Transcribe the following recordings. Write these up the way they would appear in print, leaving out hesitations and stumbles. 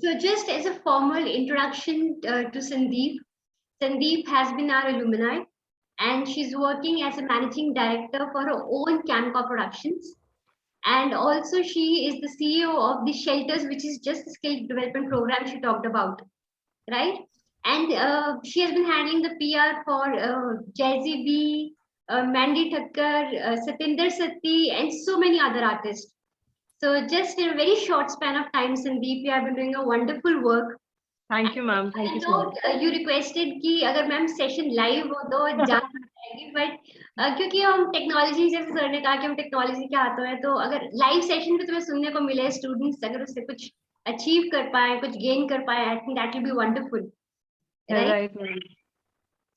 So just as a formal introduction to Sandeep, Sandeep has been our alumni and she's working as a managing director for her own Camco Productions. And also she is the CEO of the Shelters, which is just the skill development program she talked about, right? And she has been handling the PR for Jazzy B, Mandy Thakkar, Satinder Sati, and so many other artists. So just in a very short span of time, Sandeep, you have been doing a wonderful work. Thank you, ma'am. Thank you so much. You requested कि अगर ma'am session live हो तो जा जाएगी but क्योंकि हम technology जैसे sir ने कहा कि हम टेक्नोलॉजी के हाथों हैं तो अगर लाइव सेशन पे तुम्हें सुनने को मिले स्टूडेंट्स अगर उससे कुछ अचीव कर पाए कुछ गेन कर पाए I think that will be wonderful Right.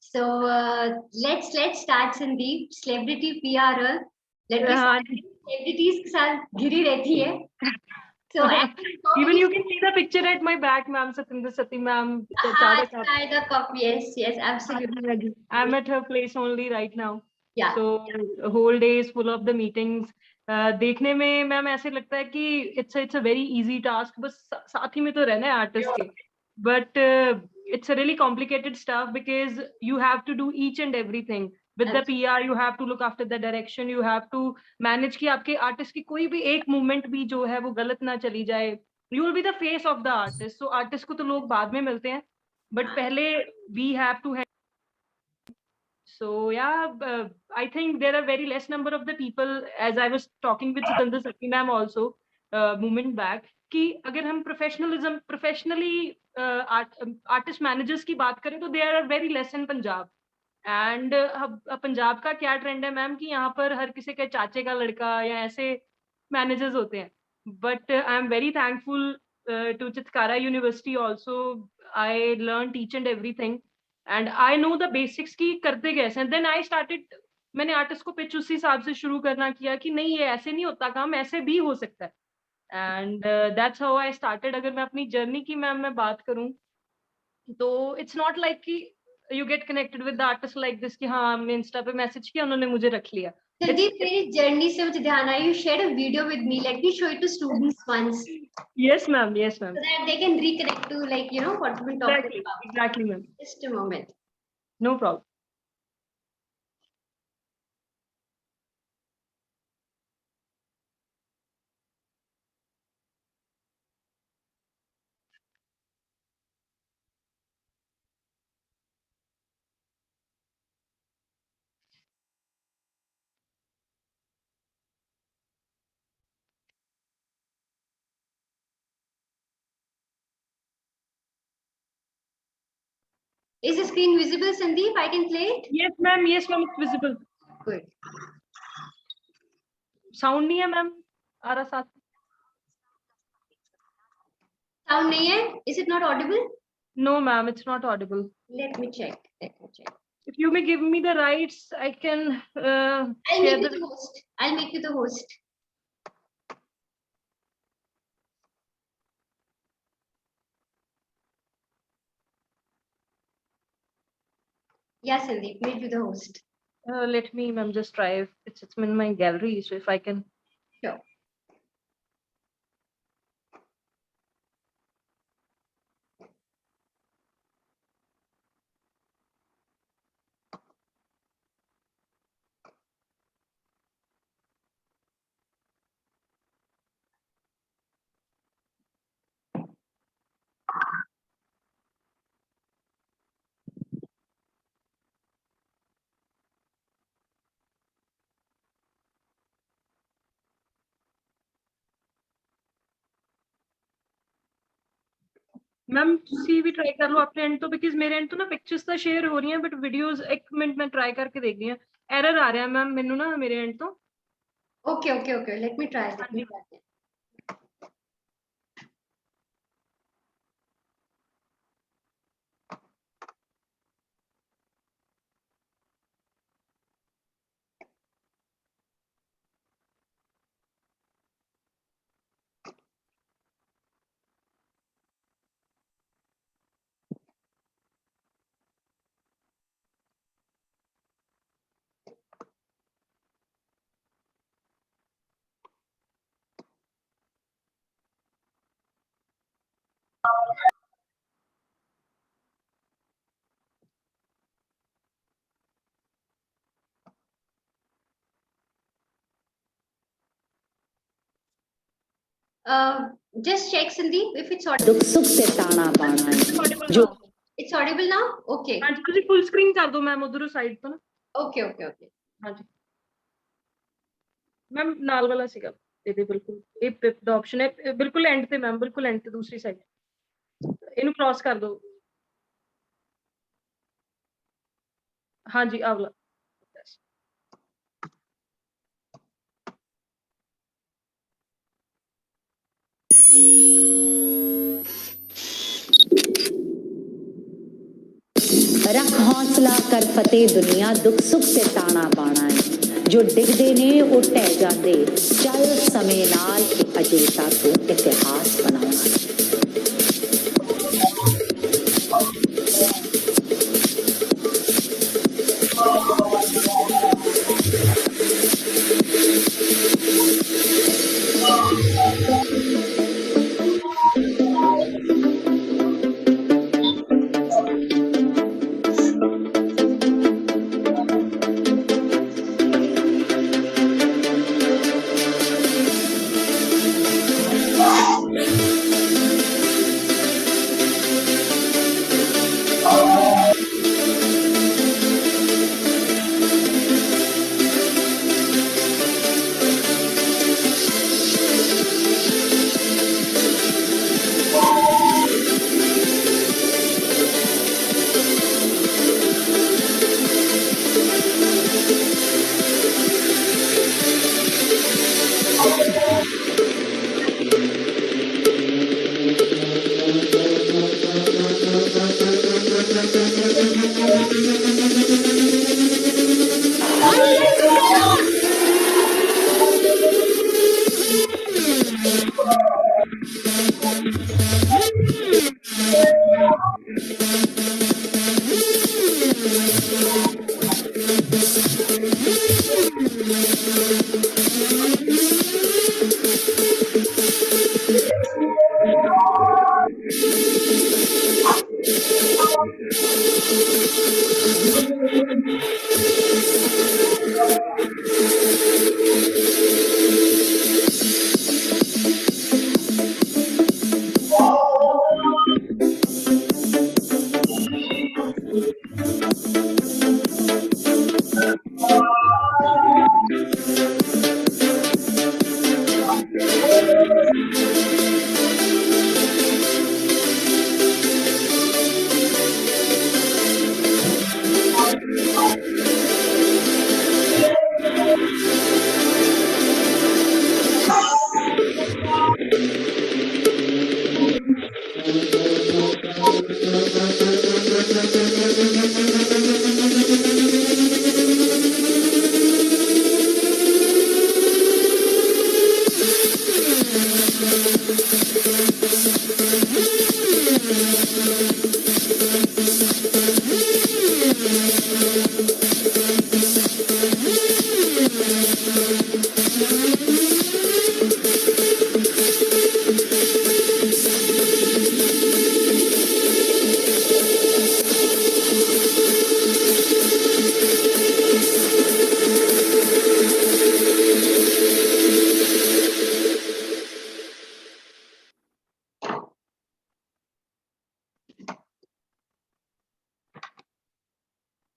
So let's start Sandeep celebrity PR let me start celebrities के साथ घिरी रहती है. So even you can see the picture at my back, ma'am. Satinder Sati, ma'am. The cup. Yes, absolutely. I'm at her place only right now. Yeah. So whole day is full of the meetings. देखने में ma'am ऐसे लगता है कि it's a very easy task. बस साथ ही में तो रहना है artist के. But it's a really complicated stuff because you have to do each and everything. With the PR, you have to look after the direction. You have to manage कि आपके artist की कोई भी एक movement भी जो है वो गलत ना चली जाए. You will be the face of the artist. So artist को तो लोग बाद में मिलते हैं. But पहले we have to. So yeah, I think there are very less number of the people, as I was talking with Satinder Sati ma'am also moment back, कि अगर हम professionally artist managers की बात करें तो there are very less in Punjab. And Punjab का क्या trend है मैम कि यहाँ पर हर किसी के चाचे का लड़का या ऐसे मैनेजर्स होते हैं. But I am very thankful to Chitkara University also. I learned each and everything. And I know the basics की करते कैसे हैं. Then I started, मैंने आर्टिस्ट को पिच उसी हिसाब से शुरू करना किया कि नहीं ये ऐसे नहीं होता काम, ऐसे भी हो सकता है. And that's how I started. अगर मैं अपनी जर्नी की मैं बात करूं तो it's not like कि you get connected with the artist like this कि हाँ हमने इंस्टा पे मैसेज किया उन्होंने मुझे रख लिया. Sandeep, तेरी जर्नी से मुझे ध्यान आया. You shared a video with me. Let me show it to students once. Yes, ma'am. Yes, ma'am. So that they can reconnect to what we've been talking about. Exactly, ma'am. Just a moment. No problem. Is the screen visible, Sandeep? I can play it? Yes, ma'am. Yes, ma'am. It's visible. Good. Sound नहीं है, ma'am. आ रहा साथ. Sound नहीं है? Is it not audible? No, ma'am. It's not audible. Let me check. If you may give me the rights, I can. I'll make you the host. I'll make you the host. Yeah, Sandeep, made you the host. Let me, ma'am, just try. It's in my gallery, so if I can. Sure. Ma'am see भी try कर लो अपने and तो because मेरे and तो ना pictures तो share हो रही हैं बट वीडियोस एक मिनट में ट्राई करके देख रही हूं एरर आ रहा है मैम मेनू ना मेरे एंड तो Okay. Let me try. Just check, Sandeep, if it's audible. दुख सुख से ताना बाना है Audible जो now. It's audible now? Okay. हाँ जी, ਤੁਸੀਂ full screen कर दो मैम उधर साइड तो ना। Okay, okay, okay. हाँ जी मैम नाल वाला सीगा ਇਹਦੇ ਬਿਲਕੁਲ ਇਹ ਪਿਪ ਦਾ ਆਪਸ਼ਨ ਹੈ ਬਿਲਕੁਲ ਐਂਡ ਤੇ ਮੈਮ ਬਿਲकुल ਐਂਡ ਤੇ ਦੂਸਰੀ ਸਾਈਡ ਇਹਨੂੰ ਕ੍ਰਾਸ ਕਰ ਦਿਓ हाँ जी ਆ ਵਾਲਾ रख हौसला कर फतेह दुनिया दुख सुख से ताना बाना है जो डिगदे ने ਉਹ ਟਹਿ ਜਾਂਦੇ ਚੱਲ ਸਮੇਂ ਨਾਲ ਅਜੇਤਾ ਤੋਂ ਇਤਿਹਾਸ ਬਣਾਉਣਾ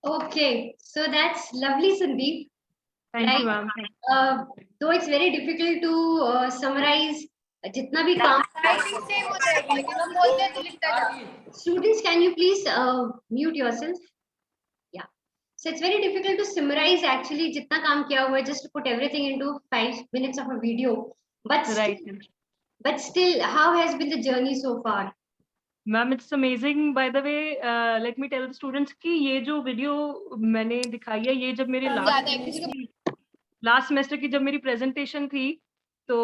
Okay, so that's lovely, Sandeep. Thank Right. you ma'am. Though it's very difficult to summarize जितना भी काम students, can you please mute yourself? Yeah. So it's very difficult to summarize actually जितना काम किया हुआ है, just to put everything into 5 minutes of a video. But Right. still, how has been the journey so far? Ma'am it's amazing by the way let me tell the students कि ये जो video मैंने दिखाई है ये जब मेरे last semester की जब मेरी प्रेजेंटेशन थी तो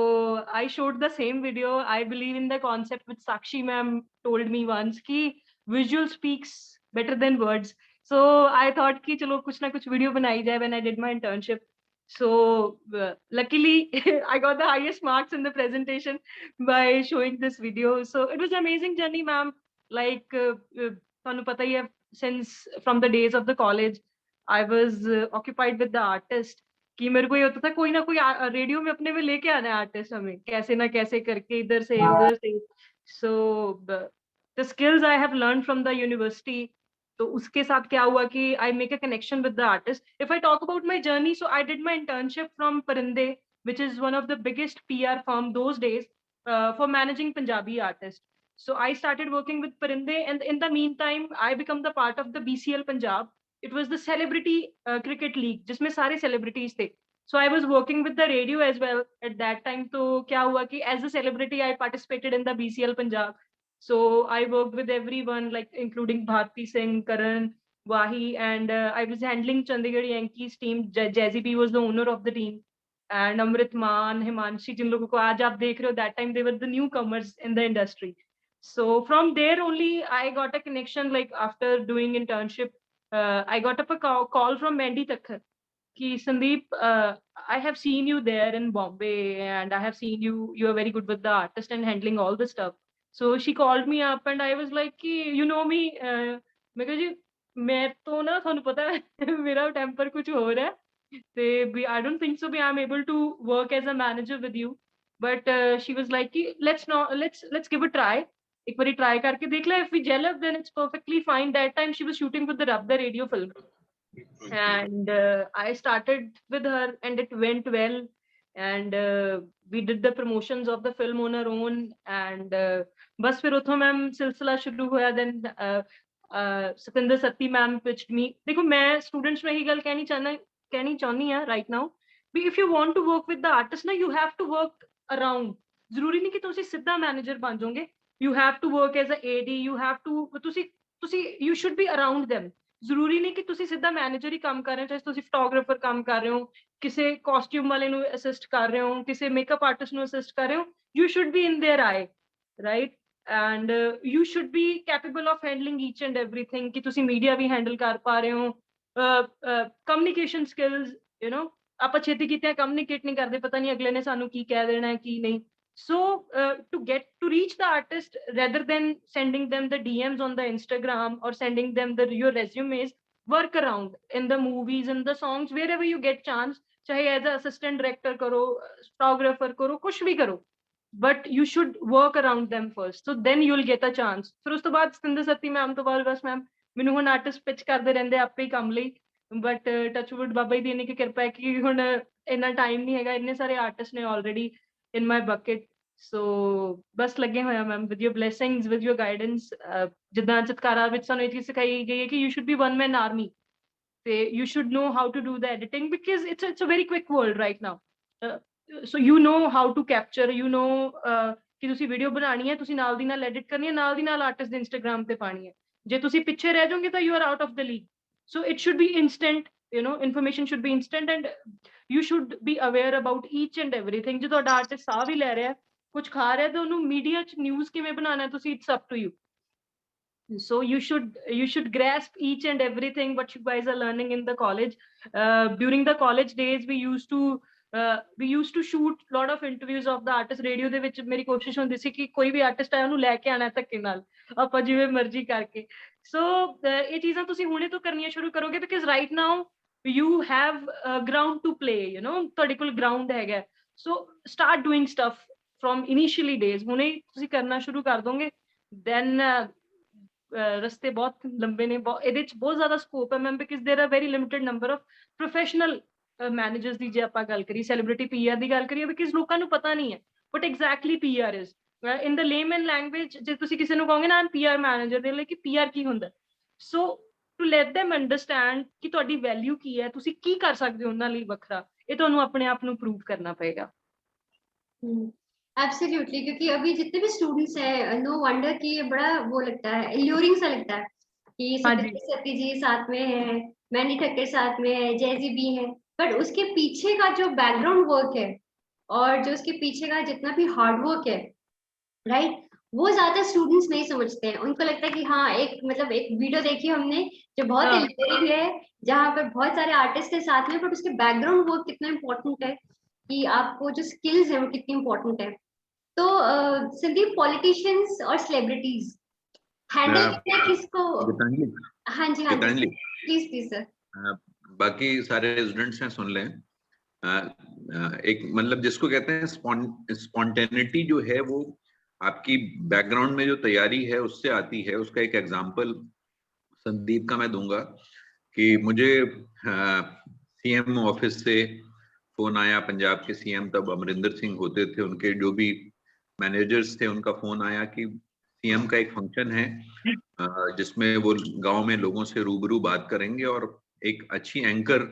I showed the same video I believe in the concept with Sakshi ma'am told me once कि visual speaks better than words so I thought कि चलो कुछ ना कुछ वीडियो बनाई जाए when I did my internship. So luckily I got the highest marks in the presentation by showing this video. So it was an amazing journey ma'am. Like ਤੁਹਾਨੂੰ ਪਤਾ ਹੀ ਹੈ since from the days of the college I was occupied with the artist कि मेरे को ये होता था कोई ना कोई रेडियो में अपने में लेके आना है आर्टिस्ट, हमें कैसे ना कैसे करके इधर से उधर से. So the skills I have learn from the university. तो उसके साथ क्या हुआ कि I make a connection with the artist. If I talk about my journey, so I did my internship from परिंदे, which is one of the biggest PR firm those days, for managing Punjabi artists. So I started working with Parinde, and in the meantime, I become the part of the BCL Punjab. It was the celebrity cricket league, जिसमें सारे celebrities थे. So I was working with the radio as well at that time. तो क्या हुआ कि as a celebrity, I participated in the BCL Punjab. So I worked with everyone, like including Bharti Singh, Karan, Wahi, and I was handling Chandigarh Yankees team. Jazzy B was the owner of the team. And Amrit Maan, Himanshi, जिन लोगों को आज आप देख रहे हो, that time they were the newcomers in the industry. So from there only I got a connection. Like after doing internship, I got up a call from Mandy Takhar. Ki Sandeep, I have seen you there in Bombay, and I have seen you are very good with the artist and handling all the stuff. So she called me up, and I was like, ki, you know me, मैं कहा जी मैं तो ना थानू पता है मेरा temper कुछ हो रहा है. I don't think so I'm able to work as a manager with you. But she was like, let's give a try. एक बारी try करके देख ले. If we gel up, then it's perfectly fine. That time she was shooting with the Rab the Radio film. And I started with her, and it went well. And we did the promotions of the film on our own. And बस फिर उतो ma'am सिलसिला शुरू हुआ. Then Satinder Satti ma'am pitched me. देखो मैं students में ही गल कहनी चाहनी है right now भी if you want to work with the artist ना, you have to work around. ਜ਼ਰੂਰੀ ਨਹੀਂ ਕਿ ਤੁਸੀਂ ਸਿੱਧਾ ਮੈਨੇਜਰ ਬਣ ਜਾਓਗੇ. You have to work as a AD. You have to ਤੁਸੀਂ you should be around them. ਜ਼ਰੂਰੀ ਨਹੀਂ ਕਿ ਤੁਸੀਂ ਸਿੱਧਾ ਮੈਨੇਜਰ ਹੀ ਕੰਮ ਕਰ ਰਹੇ ਹੋ. ਚਾਹੇ ਤੁਸੀਂ ਫੋਟੋਗ੍ਰਾਫਰ ਕੰਮ ਕਰ ਰਹੇ ਹੋ, ਕਿਸੇ ਕਾਸਟਿਊਮ ਵਾਲੇ ਨੂੰ ਅਸਿਸਟ ਕਰ ਰਹੇ ਹੋ, ਕਿਸੇ ਮੇਕਅਪ ਆਰਟਿਸਟ ਨੂੰ ਅਸਿਸਟ ਕਰ ਰਹੇ ਹੋ. You should be in their eye, right? And you should be capable of handling each and everything. ਕਿ ਤੁਸੀਂ ਮੀਡੀਆ ਵੀ ਹੈਂਡਲ ਕਰ ਪਾ ਰਹੇ ਹੋ. Communication skills, you know, ਆਪਾਂ ਛੇਤੀ ਕੀਤੇ communicate ਨਹੀਂ ਕਰਦੇ, ਪਤਾ ਨਹੀਂ ਅਗਲੇ ਨੇ ਸਾਨੂੰ ਕੀ ਕਹਿ ਦੇਣਾ ਹੈ ਕੀ ਨਹੀਂ. So to reach the artist, rather than sending them the DMs on the Instagram or sending them your resumes, work around in the movies, in the songs, wherever you get chance. चाहे as a assistant director करो, photographer करो, कुछ भी करो, but you should work around them first. So then you'll get a chance. फिर उस तो बाद सतिंदर सत्ती मैम तो बाद बस मैम ਮੈਨੂੰ ਹੁਣ ਆਰਟਿਸਟ ਪਿਚ ਕਰਦੇ ਰਹਿੰਦੇ ਆਪੇ ਹੀ ਕੰਮ ਲਈ. ਬਟ ਟੱਚਵੁੱਡ ਬਾਬਾ ਜੀ ਦੀ ਇੰਨੀ ਕੀ ਕਿਰਪਾ ਹੈ ਕਿ ਹੁਣ ਇੰਨਾ ਟਾਈਮ ਨਹੀਂ ਹੈਗਾ. ਇੰਨੇ ਸਾਰੇ ਆਰਟਿਸਟ ਨੇ ਆਲਰੇਡੀ ਇਨ ਮਾਈ ਬਕਟ. ਸੋ ਬਸ ਲੱਗੇ ਹੋਇਆ ma'am with your blessings, with your guidance. ਜਿੱਦਾਂ ਚਿਤਕਾਰਾ ਵਿੱਚ ਸਾਨੂੰ ਇਹ ਚੀਜ਼ ਸਿਖਾਈ ਗਈ ਹੈ ਕਿ you should be one man army. ਤੇ you should know how to do the editing because it's a very quick world right now. So you know how to capture, you know ਕਿ ਤੁਸੀਂ ਵੀਡੀਓ ਬਣਾਉਣੀ ਹੈ, ਤੁਸੀਂ ਨਾਲ ਦੀ ਨਾਲ edit ਕਰਨੀ ਹੈ, ਨਾਲ ਦੀ ਨਾਲ ਆਰਟਿਸਟ ਦੇ ਇੰਸਟਾਗ੍ਰਾਮ ਤੇ ਪਾਣੀ ਹੈ. ਜੇ ਤੁਸੀਂ ਪਿੱਛੇ ਰਹਿ ਜਾਓਗੇ ਤਾਂ you are out of the league. So it should be instant, you know, information should be instant and you should B aware about each and everything. ਜੇ ਤੁਹਾਡਾ ਆਰਟਿਸਟ ਸਾਹ ਵੀ ਲੈ ਰਿਹਾ, ਕੁਝ ਖਾ ਰਿਹਾ, ਤਾਂ ਉਹਨੂੰ ਮੀਡੀਆ 'ਚ ਨਿਊਜ਼ ਕਿਵੇਂ ਬਣਾਉਣਾ ਤੁਸੀਂ, it's up to you. So you should grasp each and everything what you guys are learning in the college. During the college days we used to shoot lot of interviews of the artist. Radio ਦੇ ਵਿੱਚ ਮੇਰੀ ਕੋਸ਼ਿਸ਼ ਹੁੰਦੀ ਸੀ ਕਿ ਕੋਈ ਵੀ artist ਆਇਆ ਉਹਨੂੰ ਲੈ ਕੇ ਆਣਾ ਧੱਕੇ ਨਾਲ, ਆਪਾਂ ਜਿਵੇਂ ਮਰਜ਼ੀ ਕਰਕੇ. ਸੋ ਇਹ ਚੀਜ਼ਾਂ ਤੁਸੀਂ ਹੁਣੇ ਤੋਂ ਕਰਨੀਆਂ ਸ਼ੁਰੂ ਕਰੋਗੇ because right now you have ground to play, you know, ਤੁਹਾਡੇ ਕੋਲ ground ਹੈਗਾ. So start doing stuff from initially days. ਹੁਣੇ ਤੁਸੀਂ ਕਰਨਾ ਸ਼ੁਰੂ ਕਰ ਦੋਗੇ then ਰਸਤੇ ਬਹੁਤ ਲੰਬੇ ਨੇ. ਇਹਦੇ ਚ ਬਹੁਤ ਜ਼ਿਆਦਾ ਸਕੋਪ ਹੈ ਮੈਮ ਬਿਕਾਜ਼ ਦੇਰ are very limited number of professional managers ਦੀ. ਜੇ ਆਪਾਂ ਗੱਲ ਕਰੀਏ ਸੈਲੀਬ੍ਰਿਟੀ PR ਦੀ ਗੱਲ ਕਰੀਏ ਬਿਕਾਜ਼ ਲੋਕਾਂ ਨੂੰ ਪਤਾ ਨਹੀਂ ਹੈ what exactly PR is. In the layman language, ਜੇ ਤੁਸੀਂ ਕਿਸੇ ਨੂੰ ਕਹੋਗੇ ਨਾ PR ਮੈਨੇਜਰ ਦੇ ਲਈ ਕਿ PR ਕੀ ਹੁੰਦਾ, so to let them understand ਕਿ ਤੁਹਾਡੀ ਵੈਲਿਊ ਕੀ ਹੈ, ਤੁਸੀਂ ਕੀ ਕਰ ਸਕਦੇ ਹੋ ਉਹਨਾਂ ਲਈ ਵੱਖਰਾ, ਇਹ ਤੁਹਾਨੂੰ ਆਪਣੇ ਆਪ ਨੂੰ ਪ੍ਰੂਵ ਕਰਨਾ ਪਏਗਾ. एब्सोल्युटली, क्योंकि अभी जितने भी स्टूडेंट्स हैं, नो वंडर कि ये बड़ा वो लगता है, इल्यूरिंग सा लगता है कि सती जी साथ में है, मैनी ठक्कर साथ में है, जैजी भी है, बट उसके पीछे का जो बैकग्राउंड वर्क है और जो उसके पीछे का जितना भी हार्ड वर्क है, राइट, वो ज्यादा स्टूडेंट्स नहीं समझते हैं. उनको लगता है कि हाँ एक मतलब एक वीडियो देखी हमने जो बहुत इल्यूरिंग है, जहाँ पर बहुत सारे आर्टिस्ट है साथ में, बट उसके बैकग्राउंड वर्क कितना इम्पोर्टेंट है, कि आपको जो स्किल्स है वो कितनी इम्पोर्टेंट है. तो संदीप, पॉलिटिशियंस और सेलिब्रिटीज हैंडल करते हैं किसको? हाँ जी प्लीज सर. बाकी सारे स्टूडेंट्स हैं सुन लें. एक मतलब जिसको कहते हैं स्पॉन्टेनिटी जो है वो आपकी बैकग्राउंड में जो तैयारी है उससे आती है। उसका एक एग्जांपल संदीप का मैं दूंगा कि मुझे सीएम ऑफिस से फोन आया, पंजाब के सीएम तब अमरिंदर सिंह होते थे, उनके जो भी मैनेजर्स थे उनका फोन आया कि सीएम का एक फंक्शन है जिसमें वो गांव में लोगों से रूबरू बात करेंगे और एक अच्छी एंकर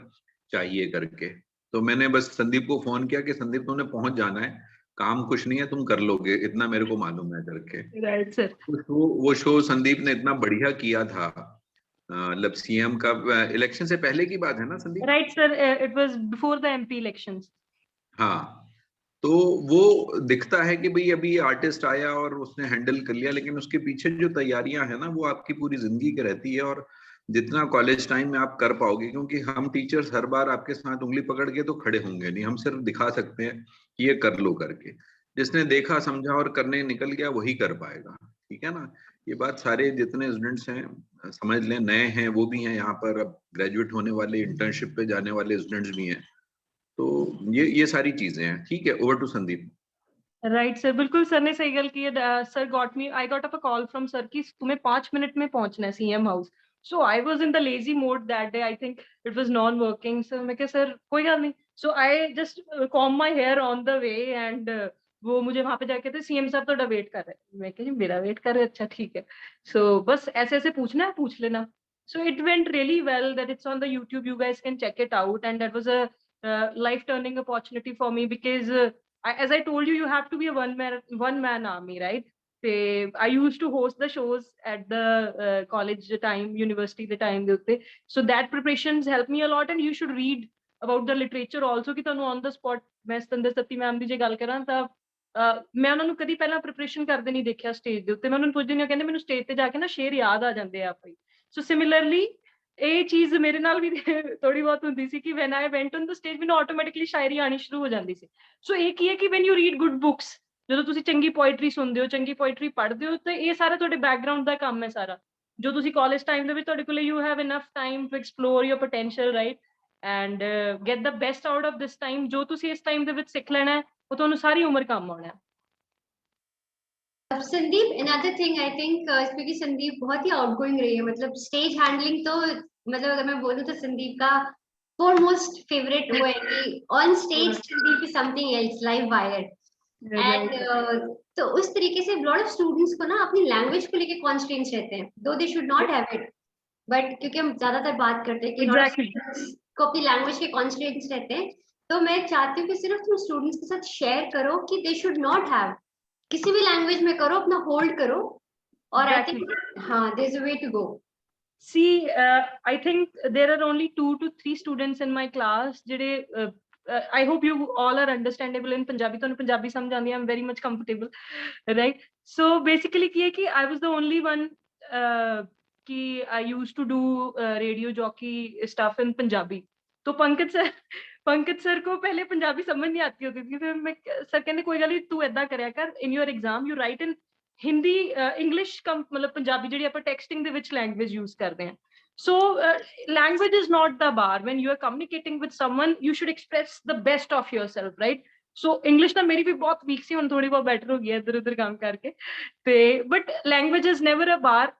चाहिए करके। तो मैंने बस संदीप को फोन किया कि संदीप तुमने पहुंच जाना है, काम कुछ नहीं है, तुम कर लोगे, इतना मेरे को मालूम है करके। Right sir. वो शो संदीप ने इतना बढ़िया किया था। मतलब सीएम का इलेक्शन से पहले की बात है ना Sandeep? Right sir, it was before the MP elections. हाँ, तो वो दिखता है कि भाई अभी आर्टिस्ट आया और उसने हैंडल कर लिया, लेकिन उसके पीछे जो तैयारियां है ना वो आपकी पूरी जिंदगी की रहती है। और जितना कॉलेज टाइम में आप कर पाओगे, क्योंकि हम टीचर्स हर बार आपके साथ उंगली पकड़ के तो खड़े होंगे नहीं, हम सिर्फ दिखा सकते हैं कि ये कर लो करके। जिसने देखा समझा और करने निकल गया वही कर पाएगा, ठीक है ना। ये बात सारे जितने स्टूडेंट्स हैं समझ लें, नए हैं वो भी हैं यहाँ पर, अब ग्रेजुएट होने वाले, इंटर्नशिप पे जाने वाले स्टूडेंट्स भी हैं। तो ये सारी चीजें हैं। ठीक है, over to Sandeep. Right sir, बिल्कुल सर ने सही गल की है। Sir got me, I got up a call from sir कि तुम्हें 5 मिनट में पहुंचना है CM house. So I was in the lazy mode that day, I think it was non working. So मैं कहा सर कोई गल नहीं। So I just comb my hair on the way and वो मुझे वहां पे जाके थे सीएम साहब तो वेट कर रहे हैं। मैं कहा जी मेरा वेट कर रहे हैं, अच्छा ठीक है। सो बस ऐसे ऐसे पूछना है पूछ लेना। So it went really well that it's on the YouTube. You guys can check it out. And that was a life-turning opportunity for me because as I told you, you have to be a one man army, right? I used to host the shows at the college time, university the time. So that preparations helped me a lot. And you should read about the literature also. कि ਤੁਹਾਨੂੰ on the spot मैं Satinder Satti ma'am ਦੀ ਜੇ ਗੱਲ ਕਰਾਂ ਤਾਂ ਮੈਂ ਉਹਨਾਂ ਨੂੰ ਕਦੀ ਪਹਿਲਾਂ preparation ਕਰਦੇ ਨਹੀਂ ਦੇਖਿਆ stage ਦੇ ਉੱਤੇ। ਮੈਂ ਉਹਨਾਂ ਨੂੰ ਪੁੱਛਦੀ ਨਹੀਂ, ਕਹਿੰਦੇ ਮੈਨੂੰ stage ਤੇ ਜਾ ਕੇ ਨਾ ਸ਼ੇਰ ਯਾਦ ਆ ਜਾਂਦੇ ਆ ਆਪੇ। ਸੋ ਸਿਮਿਲਰਲੀ ਇਹ ਚੀਜ਼ ਮੇਰੇ ਨਾਲ ਵੀ ਥੋੜੀ ਬਹੁਤ ਹੁੰਦੀ ਸੀ ਕਿ when I went on the stage ਮੈਨੂੰ ਆਟੋਮੈਟਿਕਲੀ ਸ਼ਾਇਰੀ ਆਣੀ ਸ਼ੁਰੂ ਹੋ ਜਾਂਦੀ ਸੀ। ਸੋ ਇਹ ਕੀ ਹੈ ਕਿ when you read good books, ਜਦੋਂ ਤੁਸੀਂ ਚੰਗੀ ਪੋਇਟਰੀ ਸੁਣਦੇ ਹੋ, ਚੰਗੀ ਪੋਇਟਰੀ ਪੜ੍ਹਦੇ ਹੋ, ਤਾਂ ਇਹ ਸਾਰਾ ਤੁਹਾਡੇ ਬੈਕਗ੍ਰਾਉਂਡ ਦਾ ਕੰਮ ਹੈ ਸਾਰਾ। ਜੋ ਤੁਸੀਂ ਕਾਲਜ ਟਾਈਮ ਦੇ ਵਿੱਚ ਤੁਹਾਡੇ ਕੋਲ you have enough time to explore your potential, right? And get the best out of this time। ਜੋ ਤੁਸੀਂ ਇਸ ਟਾਈਮ ਦੇ ਵਿੱਚ ਸਿੱਖ ਲੈਣਾ ਹੈ ਉਹ ਤੁਹਾਨੂੰ ਸਾਰੀ ਉਮਰ ਕੰਮ ਆਉਣਾ ਹੈ। Sandeep, another thing I think क्योंकि संदीप बहुत ही आउटगोइंग रही है, मतलब स्टेज हैंडलिंग तो मतलब अगर मैं बोलूँ तो संदीप का foremost favorite वो है कि on stage Sandeep is something else, live wire। and तो उस तरीके से lot of students को ना अपनी लैंग्वेज को लेके constraints रहते हैं, though they should not have it, but क्योंकि हम ज्यादातर बात करते हैं कि lot of students को अपनी लैंग्वेज के constraints रहते हैं, तो मैं चाहती हूँ कि सिर्फ तुम स्टूडेंट्स के साथ शेयर करो कि they should not have, किसी भी लैंग्वेज में करो, अपना होल्ड करो। और आई थिंक हाँ, there is a way to go. See, I think there are only 2 to 3 students in my class ਜਿਹੜੇ I hope you all are understandable in Punjabi। ਤੁਹਾਨੂੰ ਪੰਜਾਬੀ ਸਮਝ ਆਉਂਦੀ ਹੈ, I'm very much comfortable, right? So basically ਕੀ ਹੈ ਕਿ I was the only one कि I used to do radio jockey stuff in Punjabi। तो Pankaj sir को पहले पंजाबी समझ नहीं आती होती थी, फिर मैं सर कहने कोई गल नहीं, तू ऐदा करिया कर, in your exam you write in Hindi English कम मतलब पंजाबी ਜਿਹੜੀ ਆਪਾਂ ਟੈਕਸਟਿੰਗ ਦੇ ਵਿੱਚ ਲੈਂਗੁਏਜ ਯੂਜ਼ ਕਰਦੇ ਹਾਂ। So language is not the bar. when you are communicating with someone you should express the best of yourself, right? So English ਤਾਂ ਮੇਰੀ ਵੀ ਬਹੁਤ ਵੀਕ ਸੀ, ਹੁਣ ਥੋੜੀ ਬਹੁਤ ਬੈਟਰ ਹੋ ਗਈ ਹੈ ਇੱਧਰ ਉੱਧਰ ਕੰਮ ਕਰਕੇ ਤੇ ਬਟ ਲੈਂਗੁਏਜ ਇਜ਼ ਨੈਵਰ ਅ ਬਾਰ।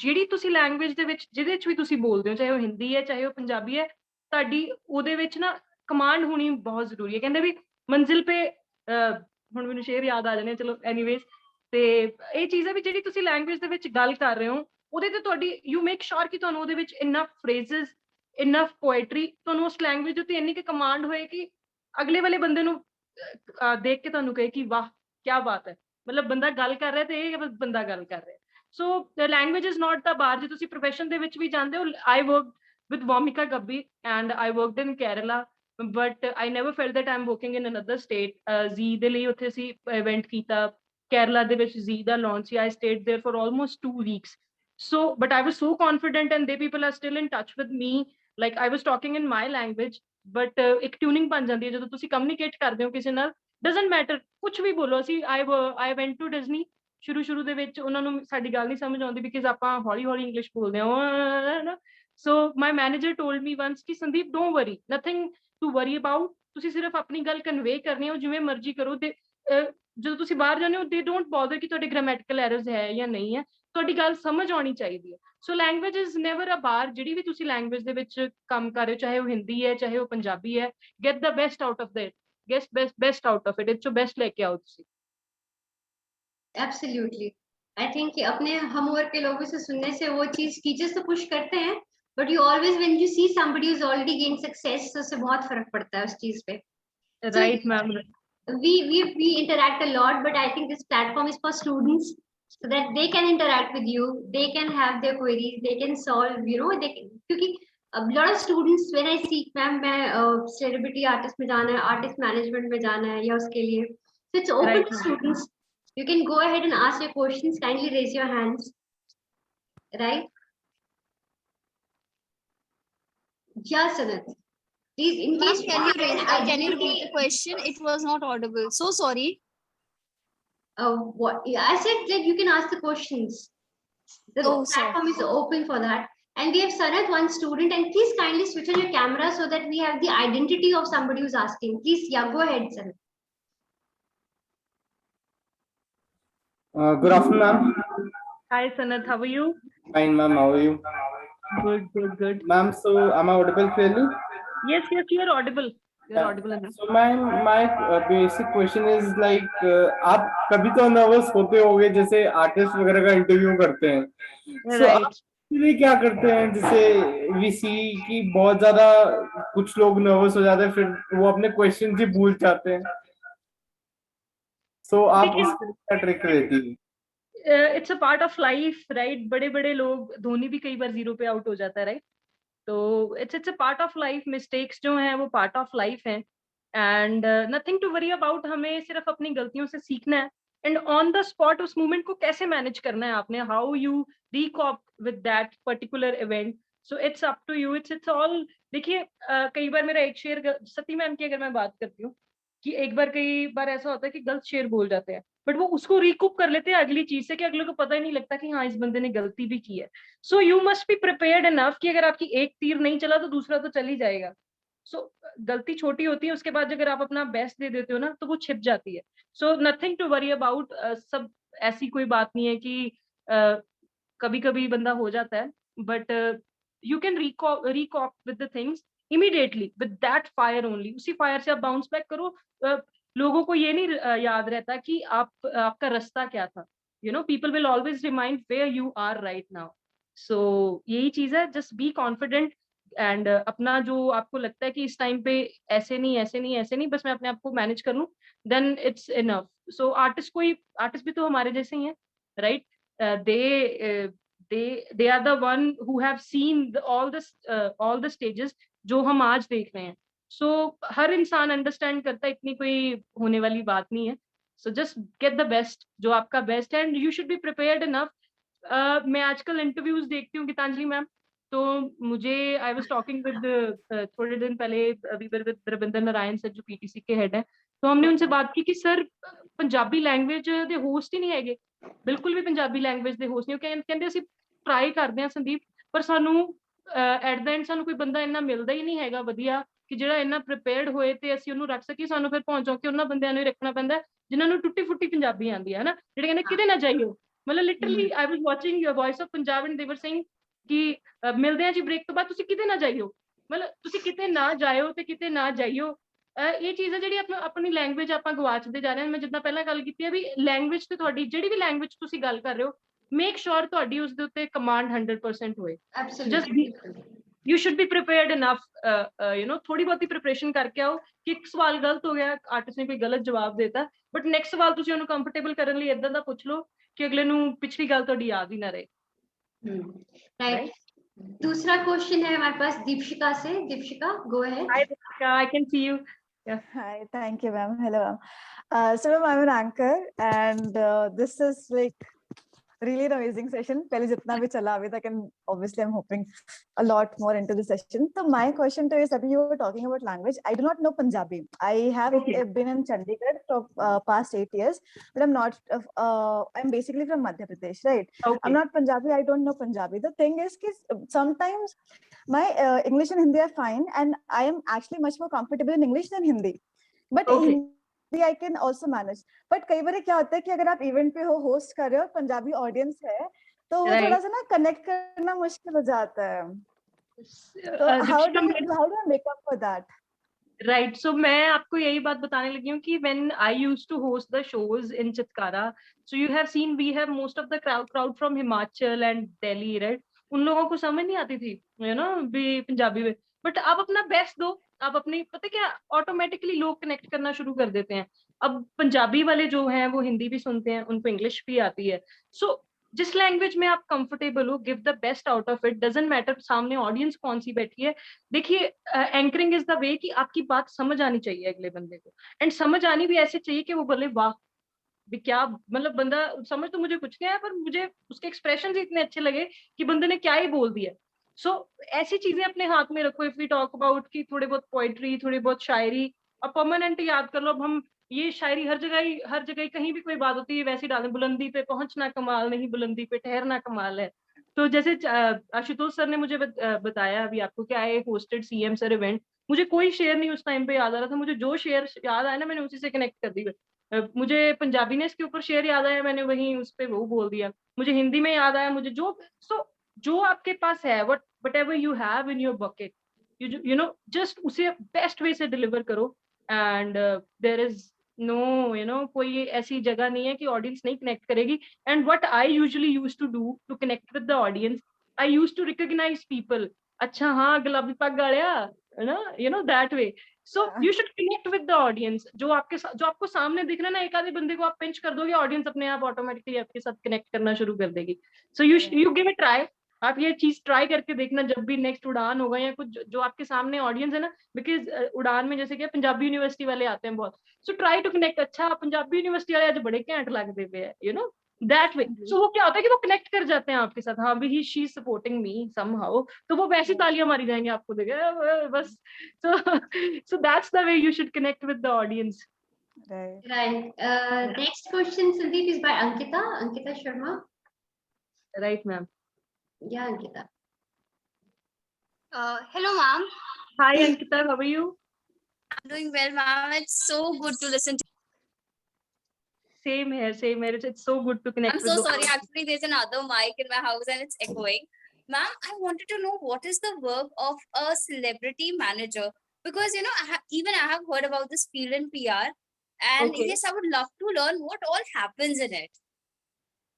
ਜਿਹੜੀ ਤੁਸੀਂ ਲੈਂਗੁਏਜ ਦੇ ਵਿੱਚ ਜਿਹਦੇ ਵਿੱਚ ਵੀ ਤੁਸੀਂ ਬੋਲਦੇ ਹੋ, ਚਾਹੇ ਉਹ ਹਿੰਦੀ ਹੈ ਚਾਹੇ ਉਹ ਪੰਜਾਬੀ ਹੈ, ਤੁਹਾਡੀ ਉਹਦੇ ਵਿੱਚ ਨਾ ਕਮਾਂਡ ਹੋਣੀ ਬਹੁਤ ਜ਼ਰੂਰੀ ਹੈ। ਕਹਿੰਦੇ ਵੀ ਮੰਜ਼ਿਲ ਪੇ ਹੁਣ ਮੈਨੂੰ ਸ਼ੇਰ ਯਾਦ ਆ ਜਾਣੇ, ਚਲੋ ਐਨੀਵੇਜ਼। ਤੇ ਇਹ ਚੀਜ਼ ਹੈ ਵੀ ਜਿਹੜੀ ਤੁਸੀਂ ਲੈਂਗੁਏਜ ਦੇ ਵਿੱਚ ਗੱਲ ਕਰ ਰਹੇ ਹੋ ਉਹਦੇ ਤੇ ਤੁਹਾਡੀ ਯੂ ਮੇਕ ਸ਼ੋਰ ਕਿ ਤੁਹਾਨੂੰ ਉਹਦੇ ਵਿੱਚ ਇਨਫ ਫਰੇਜ਼ਸ, ਇਨਫ ਪੋਇਟਰੀ, ਤੁਹਾਨੂੰ ਉਸ ਲੈਂਗੁਏਜ ਉੱਤੇ ਇੰਨੀ ਕਿ ਕਮਾਂਡ ਹੋਏ ਕਿ ਅਗਲੇ ਵਾਲੇ ਬੰਦੇ ਨੂੰ ਦੇਖ ਕੇ ਤੁਹਾਨੂੰ ਕਹੇ ਕਿ ਵਾਹ ਕੀ ਬਾਤ ਹੈ, ਮਤਲਬ ਬੰਦਾ ਗੱਲ ਕਰ ਰਿਹਾ ਤੇ ਇਹ ਬੰਦਾ ਗੱਲ ਕਰ ਰਿਹਾ। ਸੋ ਲੈਂਗੁਏਜ ਇਜ਼ ਨਾਟ ਦਾ ਬਾਰ। ਜੇ ਤੁਸੀਂ ਪ੍ਰੋਫੈਸ਼ਨ ਦੇ ਵਿੱਚ ਵੀ ਜਾਂਦੇ ਹੋ, ਆਈ work with Vomika Gabbi and I worked in Kerala, but I never felt that I'm working in another state। Z ਦੇ ਲਈ ਉੱਥੇ ਸੀ event ਕੀਤਾ Kerala ਦੇ ਵਿੱਚ, Z the launch C. I stayed there for almost 2 weeks। So but I was so confident and they people are still in touch with me, like I was talking in my language, but ਇੱਕ tuning ਬਣ ਜਾਂਦੀ ਹੈ ਜਦੋਂ ਤੁਸੀਂ communicate ਕਰਦੇ ਹੋ ਕਿਸੇ ਨਾਲ, doesn't matter ਕੁਝ ਵੀ ਬੋਲੋ। ਅਸੀਂ I went to Disney, ਸ਼ੁਰੂ ਦੇ ਵਿੱਚ ਉਹਨਾਂ ਨੂੰ ਸਾਡੀ ਗੱਲ ਨਹੀਂ ਸਮਝ ਆਉਂਦੀ ਬਿਕਾਜ਼ ਆਪਾਂ ਹੌਲੀ ਹੌਲੀ ਇੰਗਲਿਸ਼ ਬੋਲਦੇ ਹਾਂ। So my manager told me once ki Sandeep, don't worry, nothing to worry about। ਤੁਸੀਂ ਸਿਰਫ ਆਪਣੀ ਗੱਲ ਕਨਵੇ ਕਰਨੀ ਹੋ ਜਿਵੇਂ ਮਰਜ਼ੀ ਕਰੋ। ਜਦੋਂ ਤੁਸੀਂ ਬਾਹਰ ਜਾਂਦੇ ਹੋ ਦੇ ਡੋਂਟ ਬੋਦਰ ਕਿ ਤੁਹਾਡੇ ਗ੍ਰਾਮੈਟਿਕਲ ਐਰਰਸ ਹੈ ਜਾਂ ਨਹੀਂ ਹੈ, ਤੁਹਾਡੀ ਗੱਲ ਸਮਝ ਆਉਣੀ ਚਾਹੀਦੀ ਹੈ। ਸੋ ਲੈਂਗੁਏਜ ਇਜ਼ ਨੈਵਰ ਅ ਬਾਰ। ਜਿਹੜੀ ਵੀ ਤੁਸੀਂ ਲੈਂਗੁਏਜ ਦੇ ਵਿੱਚ ਕੰਮ ਕਰ ਰਹੇ ਹੋ, ਚਾਹੇ ਉਹ ਹਿੰਦੀ ਹੈ ਚਾਹੇ ਉਹ ਪੰਜਾਬੀ ਹੈ, get the best out of that, get best out of it, it's best लेके आओ ਤੁਸੀਂ। एब्सोल्युटली, आई थिंक कि अपने हम उम्र के लोगों से सुनने से वो चीज टीचर्स तो पुश करते हैं, but you always when you see somebody who is already gain success, तो उससे बहुत फर्क पड़ता है उस चीज पे। Right ma'am. We interact a lot, but I think this platform is for students so that they can interact with you, they can have their queries, they can solve, you know, they can, क्योंकि a lot of students when I see ma'am मैं celebrity artist में जाना है, artist management में जाना है या उसके लिए, so it's open Right, to ma'am. students. You can go ahead and ask your questions. Kindly raise your hands. Right? Yeah, Sanat. Please, in case Ma'am, can you repeat the identity. question? It was not audible. So sorry. What? Yeah, I said that you can ask the questions. The Oh, sorry. platform is open for that. And we have Sanat, one student, and please kindly switch on your camera so that we have the identity of somebody who's asking. Please, yeah, go ahead, Sanat. Good afternoon, ma'am. Hi Sanat, how are you? Fine, ma'am. How are you? Good. Ma'am, so am I audible clearly? Yes, you are audible. You are audible enough. So my basic question is like, आप कभी तो nervous होते होगे जैसे artist वगैरह का interview करते हैं, so आप Right. इसलिए क्या करते हैं? जैसे वी सी कि बहुत ज्यादा कुछ लोग नर्वस हो जाते हैं, फिर वो अपने क्वेश्चन ही भूल जाते हैं, so आप देखिए, उसकी क्या ट्रिक रहती है? It's a part of life, right? बड़े लोग, धोनी भी कई बार 0 पे आउट हो जाता है, राइट? तो it's a part of life. Mistakes जो हैं वो पार्ट ऑफ लाइफ हैं, and nothing to worry about. हमें सिर्फ अपनी गलतियों से सीखना है, एंड ऑन द स्पॉट उस मोमेंट को कैसे मैनेज करना है आपने, how you recoup with that particular event. So it's up to you, it's all. देखिए, कई बार मेरा एक शेर, सती मैम की अगर मैं बात करती हूँ, कि कई बार ऐसा होता है कि गलत शेर बोल जाते हैं, बट वो उसको रिकूप कर लेते हैं अगली चीज से, कि अगले को पता ही नहीं लगता कि हाँ इस बंदे ने गलती भी की है। So you must be prepared enough कि अगर आपकी एक तीर नहीं चला तो दूसरा तो चल ही जाएगा। सो गलती छोटी होती है, उसके बाद अगर आप अपना बेस्ट दे देते हो ना तो वो छिप जाती है। So nothing to worry about. सब ऐसी कोई बात नहीं है कि कभी कभी बंदा हो जाता है, but you can recoup with the things immediately with that fire only. उसी फायर से आप बाउंस बैक करो। लोगों को ये नहीं याद रहता कि आपका रास्ता क्या था। You know, people will always remind where you are right now. So यही चीज है, जस्ट बी कॉन्फिडेंट, एंड अपना जो आपको लगता है कि इस टाइम पे ऐसे नहीं, बस मैं अपने आप को मैनेज कर लूं, then it's enough. So artist भी तो हमारे जैसे ही हैं, right? They are the one who have seen all the stages जो हम आज देख रहे हैं। सो हर इंसान अंडरस्टैंड करता है, इतनी कोई होने वाली बात नहीं है। So just get the best, जो आपका बेस्ट है, and you should be prepared enough. मैं आजकल इंटरव्यूज देखती हूँ गीतांजलि मैम, तो मुझे आई वाज टॉकिंग विद थोड़े दिन पहले विद रविंद्र नारायण सर जो पीटीसी के हेड है, तो हमने उनसे बात की कि सर पंजाबी लैंग्वेज ਦੇ ਹੋਸਟ ਹੀ ਨਹੀਂ ਹੈਗੇ, ਬਿਲਕੁਲ ਵੀ ਪੰਜਾਬੀ ਲੈਂਗੁਏਜ ਦੇ ਹੋਸਟ ਨਹੀਂ। ਕਹਿੰਦੇ ਅਸੀਂ ਟਰਾਈ ਕਰਦੇ ਹਾਂ ਸੰਦੀਪ, ਪਰ ਸਾਨੂੰ ਐਟ ਦ ਐਂਡ ਸਾਨੂੰ ਕੋਈ ਬੰਦਾ ਇੰਨਾ ਮਿਲਦਾ ਹੀ ਨਹੀਂ ਹੈਗਾ ਵਧੀਆ ਕਿ ਜਿਹੜਾ ਇੰਨਾ ਪ੍ਰਿਪੇਅਰਡ ਹੋਏ ਤੇ ਅਸੀਂ ਉਹਨੂੰ ਰੱਖ ਸਕੀਏ। ਸਾਨੂੰ ਫਿਰ ਪਹੁੰਚੋ ਕਿ ਉਹਨਾਂ ਬੰਦਿਆਂ ਨੂੰ ਹੀ ਰੱਖਣਾ ਪੈਂਦਾ ਜਿਨ੍ਹਾਂ ਨੂੰ ਟੁੱਟੀ ਫੁੱਟੀ ਪੰਜਾਬੀ ਆਉਂਦੀ ਹੈ ਨਾ, ਜਿਹੜੇ ਕਹਿੰਦੇ ਕਿਤੇ ਨਾ ਜਾਈਓ। ਮਤਲਬ literally I was watching your voice of Punjab and ਦੇ ਵਰ ਸੇਇੰਗ ਕਿ ਮਿਲਦੇ ਆ ਜੀ ਬ੍ਰੇਕ ਤੋਂ ਬਾਅਦ, ਤੁਸੀਂ ਕਿਤੇ ਨਾ ਜਾਈਓ। ਮਤਲਬ ਤੁਸੀਂ ਕਿਤੇ ਨਾ ਜਾਇਓ ਤੇ ਕਿਤੇ ਨਾ ਜਾਈਓ। ਇਹ ਚੀਜ਼ ਹੈ ਜਿਹੜੀ ਆਪਣੀ ਲੈਂਗੁਏਜ ਆਪਾਂ ਗਵਾਚਦੇ ਜਾ ਰਹੇ ਹਾਂ। ਮੈਂ ਜਿੱਦਾਂ ਪਹਿਲਾਂ ਗੱਲ ਕੀਤੀ ਹੈ ਵੀ ਲੈਂਗੁਏਜ ਤੇ ਤੁਹਾਡੀ ਜਿਹੜੀ ਵੀ ਲੈਂਗੁਏਜ ਤੁਸੀਂ ਗੱਲ ਕਰ ਰਹੇ ਹੋ, ਮੇਕ ਸ਼ੋਰ ਤੁਹਾਡੀ ਉਸ ਦੇ ਉੱਤੇ ਕਮਾਂਡ 100% ਹੋਏ। You should be prepared enough, you know, थोड़ी बहुत ही प्रिपरेशन करके आओ कि एक सवाल गलत हो गया, आर्टिस्ट ने कोई गलत जवाब देता, बट नेक्स्ट सवाल ਤੁਸੀਂ ਉਹਨੂੰ ਕੰਫਰਟੇਬਲ ਕਰਨ ਲਈ ਇਦਾਂ ਦਾ ਪੁੱਛ ਲਓ ਕਿ ਅਗਲੇ ਨੂੰ ਪਿਛਲੀ ਗੱਲ ਤੁਹਾਡੀ ਯਾਦ ਹੀ ਨਾ ਰਹੇ। राइट। दूसरा क्वेश्चन है हमारे पास दीपशिका से। Deepshikha, go ahead. Hi Dipshika, I can see you. Yeah. Hi, thank you, ma'am. Hello, ma'am. So, ma'am, I'm an anchor, and this is like really an amazing session. पहले जितना भी चला अभी तक, and obviously I'm hoping a lot more into the session. So my question to you is, अभी you were talking about language. I do not know Punjabi. I have been in Chandigarh for past 8 years, but I'm not. I'm basically from Madhya Pradesh, right? Okay. I'm not Punjabi. I don't know Punjabi. The thing is, sometimes my English and Hindi are fine, and I am actually much more comfortable in English than Hindi. But Okay. Hindi I can also manage. But कई बार क्या होता है कि अगर आप event पे हो, host कर रहे हो, पंजाबी ऑडियंस है, तो वो थोड़ा सा ना कनेक्ट करना मुश्किल हो जाता है. तो how do you make up for that? Right. So मैं आपको यही बात बताने लगी हूँ कि when I used to host the shows in Chitkara, so you have seen we have most of the crowd from Himachal and Delhi, right? उन लोगों को समझ नहीं आती थी, भी पंजाबी में. बट आप अपना बेस्ट दो, आप अपनी, पता क्या, ऑटोमेटिकली लोग कनेक्ट करना शुरू कर देते हैं. अब पंजाबी वाले जो हैं वो हिंदी भी सुनते हैं, उनको इंग्लिश भी आती है. सो जिस लैंग्वेज में आप कंफर्टेबल हो, give the best out of it. Doesn't matter सामने ऑडियंस कौन सी बैठी है. देखिए, एंकरिंग इज द वे कि आपकी बात समझ आनी चाहिए अगले बंदे को, एंड समझ आनी भी ऐसे चाहिए कि वो बोले वाह भी क्या, मतलब बंदा समझ तो मुझे कुछ नहीं आया, पर मुझे उसके एक्सप्रेशन इतने अच्छे लगे कि बंदे ने क्या ही बोल दिया. सो ऐसी चीजें अपने हाथ में रखो. इफ वी टॉक अबाउट कि थोड़े बहुत पोइट्री, थोड़ी बहुत शायरी, और परमानेंट याद कर लो. अब हम ये शायरी हर जगह कहीं भी कोई बात होती है वैसी डालें, बुलंदी पे पहुंचना कमाल नहीं, बुलंदी पे ठहरना कमाल है. तो जैसे आशुतोष सर ने मुझे बताया अभी आपको कि आई होस्टेड सीएम सर इवेंट. मुझे कोई शेयर नहीं उस टाइम पे याद आ रहा था. मुझे जो शेयर याद आया ना, मैंने उसी से कनेक्ट कर दी. मुझे पंजाबी ने इसके ऊपर शेयर याद आया, मैंने वहीं उस पे वो बोल दिया. मुझे हिंदी में याद आया, मुझे जो आपके पास है, whatever you have in your bucket, you know just उसे बेस्ट वे से डिलीवर करो. एंड देयर इज नो कोई ऐसी जगह नहीं है कि ऑडियंस नहीं कनेक्ट करेगी. And what I usually used to do to connect with the audience, I used to recognise people. अच्छा हाँ, गुलाबी पग वालिया, that way. So you should connect with the audience. जो आपको सामने दिख रहा है ना, एक आधे बंदे को आप पिंच कर दोगे, ऑडियंस अपने आप ऑटोमेटिकली आपके साथ कनेक्ट करना शुरू कर देगी. So you give it try. आप ये चीज ट्राई करके देखना जब भी नेक्स्ट उड़ान होगा या कुछ जो आपके सामने ऑडियंस है ना. बिकॉज उड़ान में जैसे कि पंजाबी यूनिवर्सिटी वाले आते हैं बहुत. So try to connect. अच्छा, पंजाबी यूनिवर्सिटी वाले आज बड़े घैंट लगते पे है, दैट वे. सो वो क्या होता है कि वो कनेक्ट कर जाते हैं आपके साथ. हाँ भी, शी सपोर्टिंग मी समहाउ, तो वो वैसी तालियां मारी जाएंगे आपको देखे बस. So that's the way you should connect with the audience. Right. Next question, Sandeep, is by Ankita Sharma. Right, ma'am. Yeah, Ankita. Hello, ma'am. Hi, Ankita. How are you? I'm doing well, ma'am. It's so good to listen to. Same here. It's so good to connect. I'm so sorry. Actually, there's another mic in my house and it's echoing. Ma'am, I wanted to know what is the work of a celebrity manager, because I have heard about this field in PR, and Okay. yes, I would love to learn what all happens in it.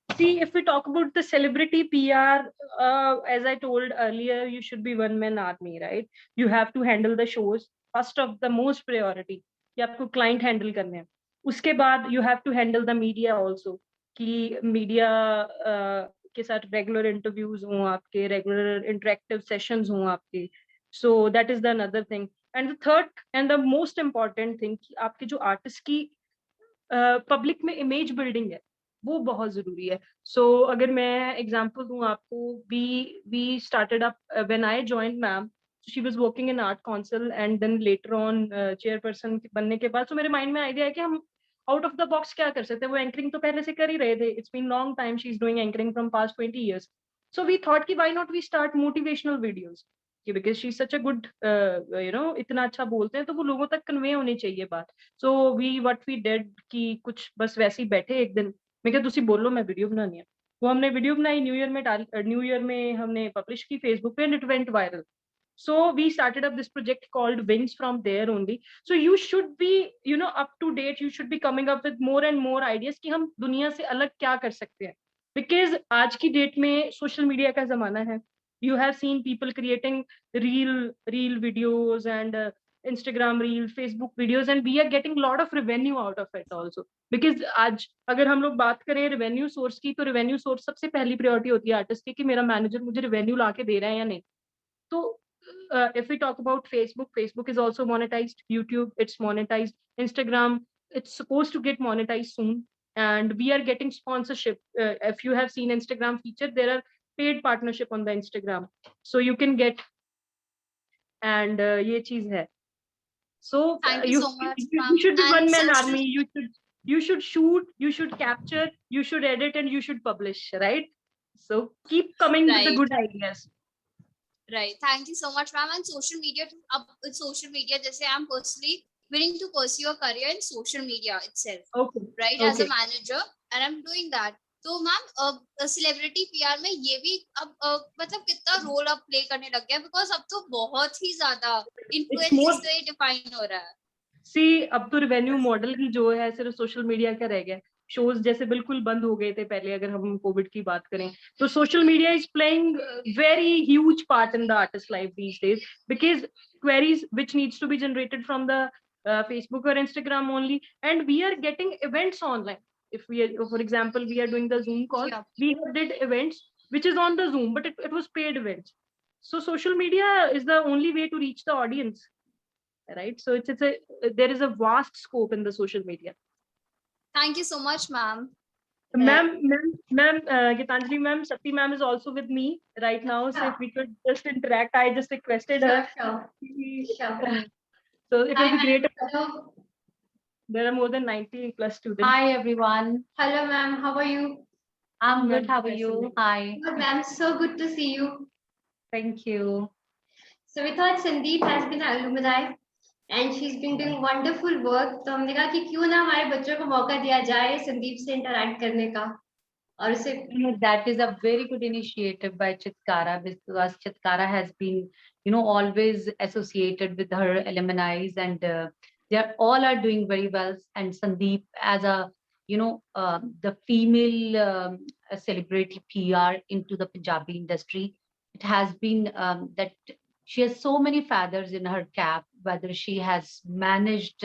See, if we talk about the celebrity PR, as I told earlier, you should be one man army, right? You have to handle the shows. First of the most priority, कि आपको client handle करने हैं. उसके बाद you have to handle the media also, कि media के साथ regular interviews हों आपके, regular interactive sessions हों आपके. So that is the another thing. And the third and the most important thing, कि आपके जो artist की public में image building है, वो बहुत जरूरी है. सो अगर मैं एग्जांपल दूं आपको, we started up when I joined ma'am. She was working in art council and then later on chairperson बनने के बाद, सो मेरे माइंड में आइडिया है कि हम आउट ऑफ द बॉक्स क्या कर सकते हैं. वो एंकरिंग तो पहले से कर ही रहे थे. It's been long time she is doing anchoring from past 20 years. So we thought कि why not we start motivational videos, because she is such a good, इतना अच्छा बोलते हैं तो वो लोगों तक कन्वे होनी चाहिए बात. सो व्हाट वी डिड कि कुछ बस वैसे ही बैठे एक दिन, मैं क्या तुसी बोलो मैं वीडियो बनानी है. वो हमने वीडियो बनाई, न्यू ईयर में हमने पब्लिश की फेसबुक पे, and it went viral. So we started up this project called Wings from there only. So you should be up to date. You should be coming up with more and more ideas कि हम दुनिया से अलग क्या कर सकते हैं. Because आज की डेट में सोशल मीडिया का जमाना है. You have seen people creating reel videos and Instagram reel, Facebook videos, and we are getting a lot of revenue out of it also. Because आज अगर हम लोग बात करें revenue source की, तो revenue source सबसे पहली priority होती है आर्टिस्ट की, कि मेरा मैनेजर मुझे revenue ला के दे रहा है या नहीं. तो if we talk about Facebook is also monetized. YouTube, it's monetized. Instagram, it's supposed to get monetized soon. and we are getting sponsorship. If you have seen Instagram feature, there are paid partnership on the Instagram, so you can get, and ये चीज है. So Thank you you so much, you ma'am. should be And one man social army. You should shoot, you should capture, you should edit, and you should publish, right? So keep coming with the Right. good ideas. Right. Thank you so much, ma'am. And social media, social media, जैसे I'm personally willing to pursue a career in social media itself, Okay. right? As a Okay. manager, and I'm doing that. तो ma'am celebrity PR में ये भी अब मतलब कितना role अब play करने लग गया, बिकॉज अब तो बहुत ही ज्यादा It's more. इन्फ्लुएंस से डिफाइन हो रहा है. सी अब तो रेवेन्यू मॉडल ही जो है सिर्फ सोशल मीडिया का रह गया. शोज जैसे बिल्कुल बंद हो गए थे पहले, अगर हम कोविड की बात करें, तो social media is playing very huge part in the artist life these days, because queries which needs to be generated from the Facebook or Instagram only, and we are getting events online. If we are, for example, we are doing the Zoom call, Yeah. we did events which is on the Zoom, but it was paid events. So social media is the only way to reach the audience, right? So there is a vast scope in the social media. Thank you so much, ma'am. Ma'am, Gitanjali ma'am, Sati ma'am is also with me right now. So if we could just interact, I just requested her. Sure. So it will be great. Hello. There are more than 90 plus students. Hi everyone, Hello, ma'am. How are you? I'm Ma'am, good. How are nice to you? meet you. Hi, Good, ma'am. So good to see you. thank you. So we thought Sandeep has been an alumni and she's been doing wonderful work. तो हमने कहा कि क्यों ना हमारे बच्चों को मौका दिया जाए संदीप से इंटरैक्ट करने का और उसे. That is a very good initiative by Chitkara, because Chitkara has been, always associated with her alumni, and all are doing very well. And Sandeep, as a, the female celebrity PR into the Punjabi industry, it has been that she has so many feathers in her cap, whether she has managed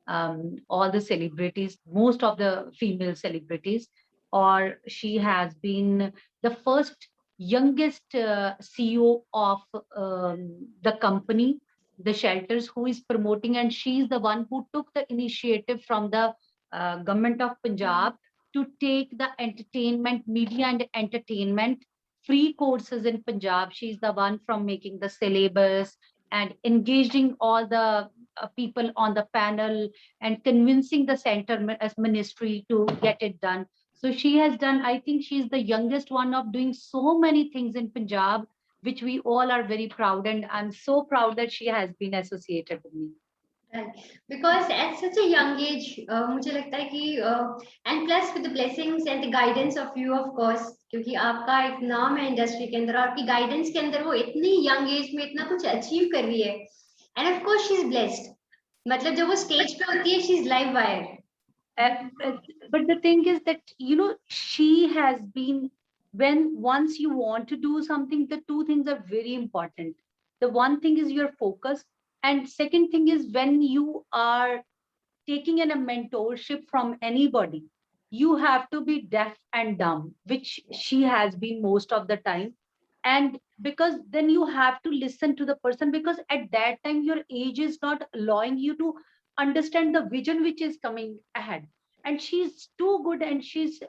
all the celebrities, most of the female celebrities, or she has been the first youngest CEO of the company, the shelters, who is promoting, and she is the one who took the initiative from the government of Punjab to take the entertainment, media and entertainment free courses in Punjab. She is the one from making the syllabus and engaging all the people on the panel and convincing the center as ministry to get it done. So she has done, I think she's the youngest one of doing so many things in Punjab, which we all are very proud. And I'm so proud that she has been associated with me. Because at such a young age, मुझे लगता है कि and plus with the blessings and the guidance of you, of course, क्योंकि आपका एक नाम है industry के अंदर और आपकी गाइडेंस के अंदर वो इतनी यंग एज में इतना कुछ अचीव कर रही है, and of course she is blessed. मतलब जब वो स्टेज पे होती है, she is live wire. But the thing is that, she has been, when once you want to do something, the two things are very important. The one thing is your focus, and second thing is when you are taking a mentorship from anybody, you have to be deaf and dumb, which she has been most of the time. And because then you have to listen to the person, because at that time your age is not allowing you to understand the vision which is coming ahead. And she's too good, and she's,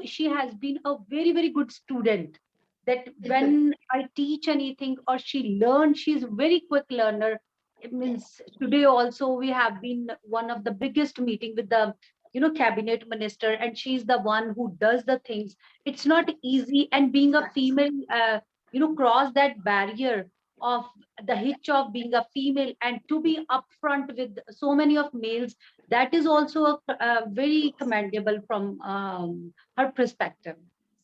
she has been a very, very good student, that when I teach anything or she learns, she's a very quick learner. It means today also we have been one of the biggest meeting with the cabinet minister, and she's the one who does the things. It's not easy, and being a female, cross that barrier of the hitch of being a female and to be upfront with so many of males, that is also a very commendable from her perspective.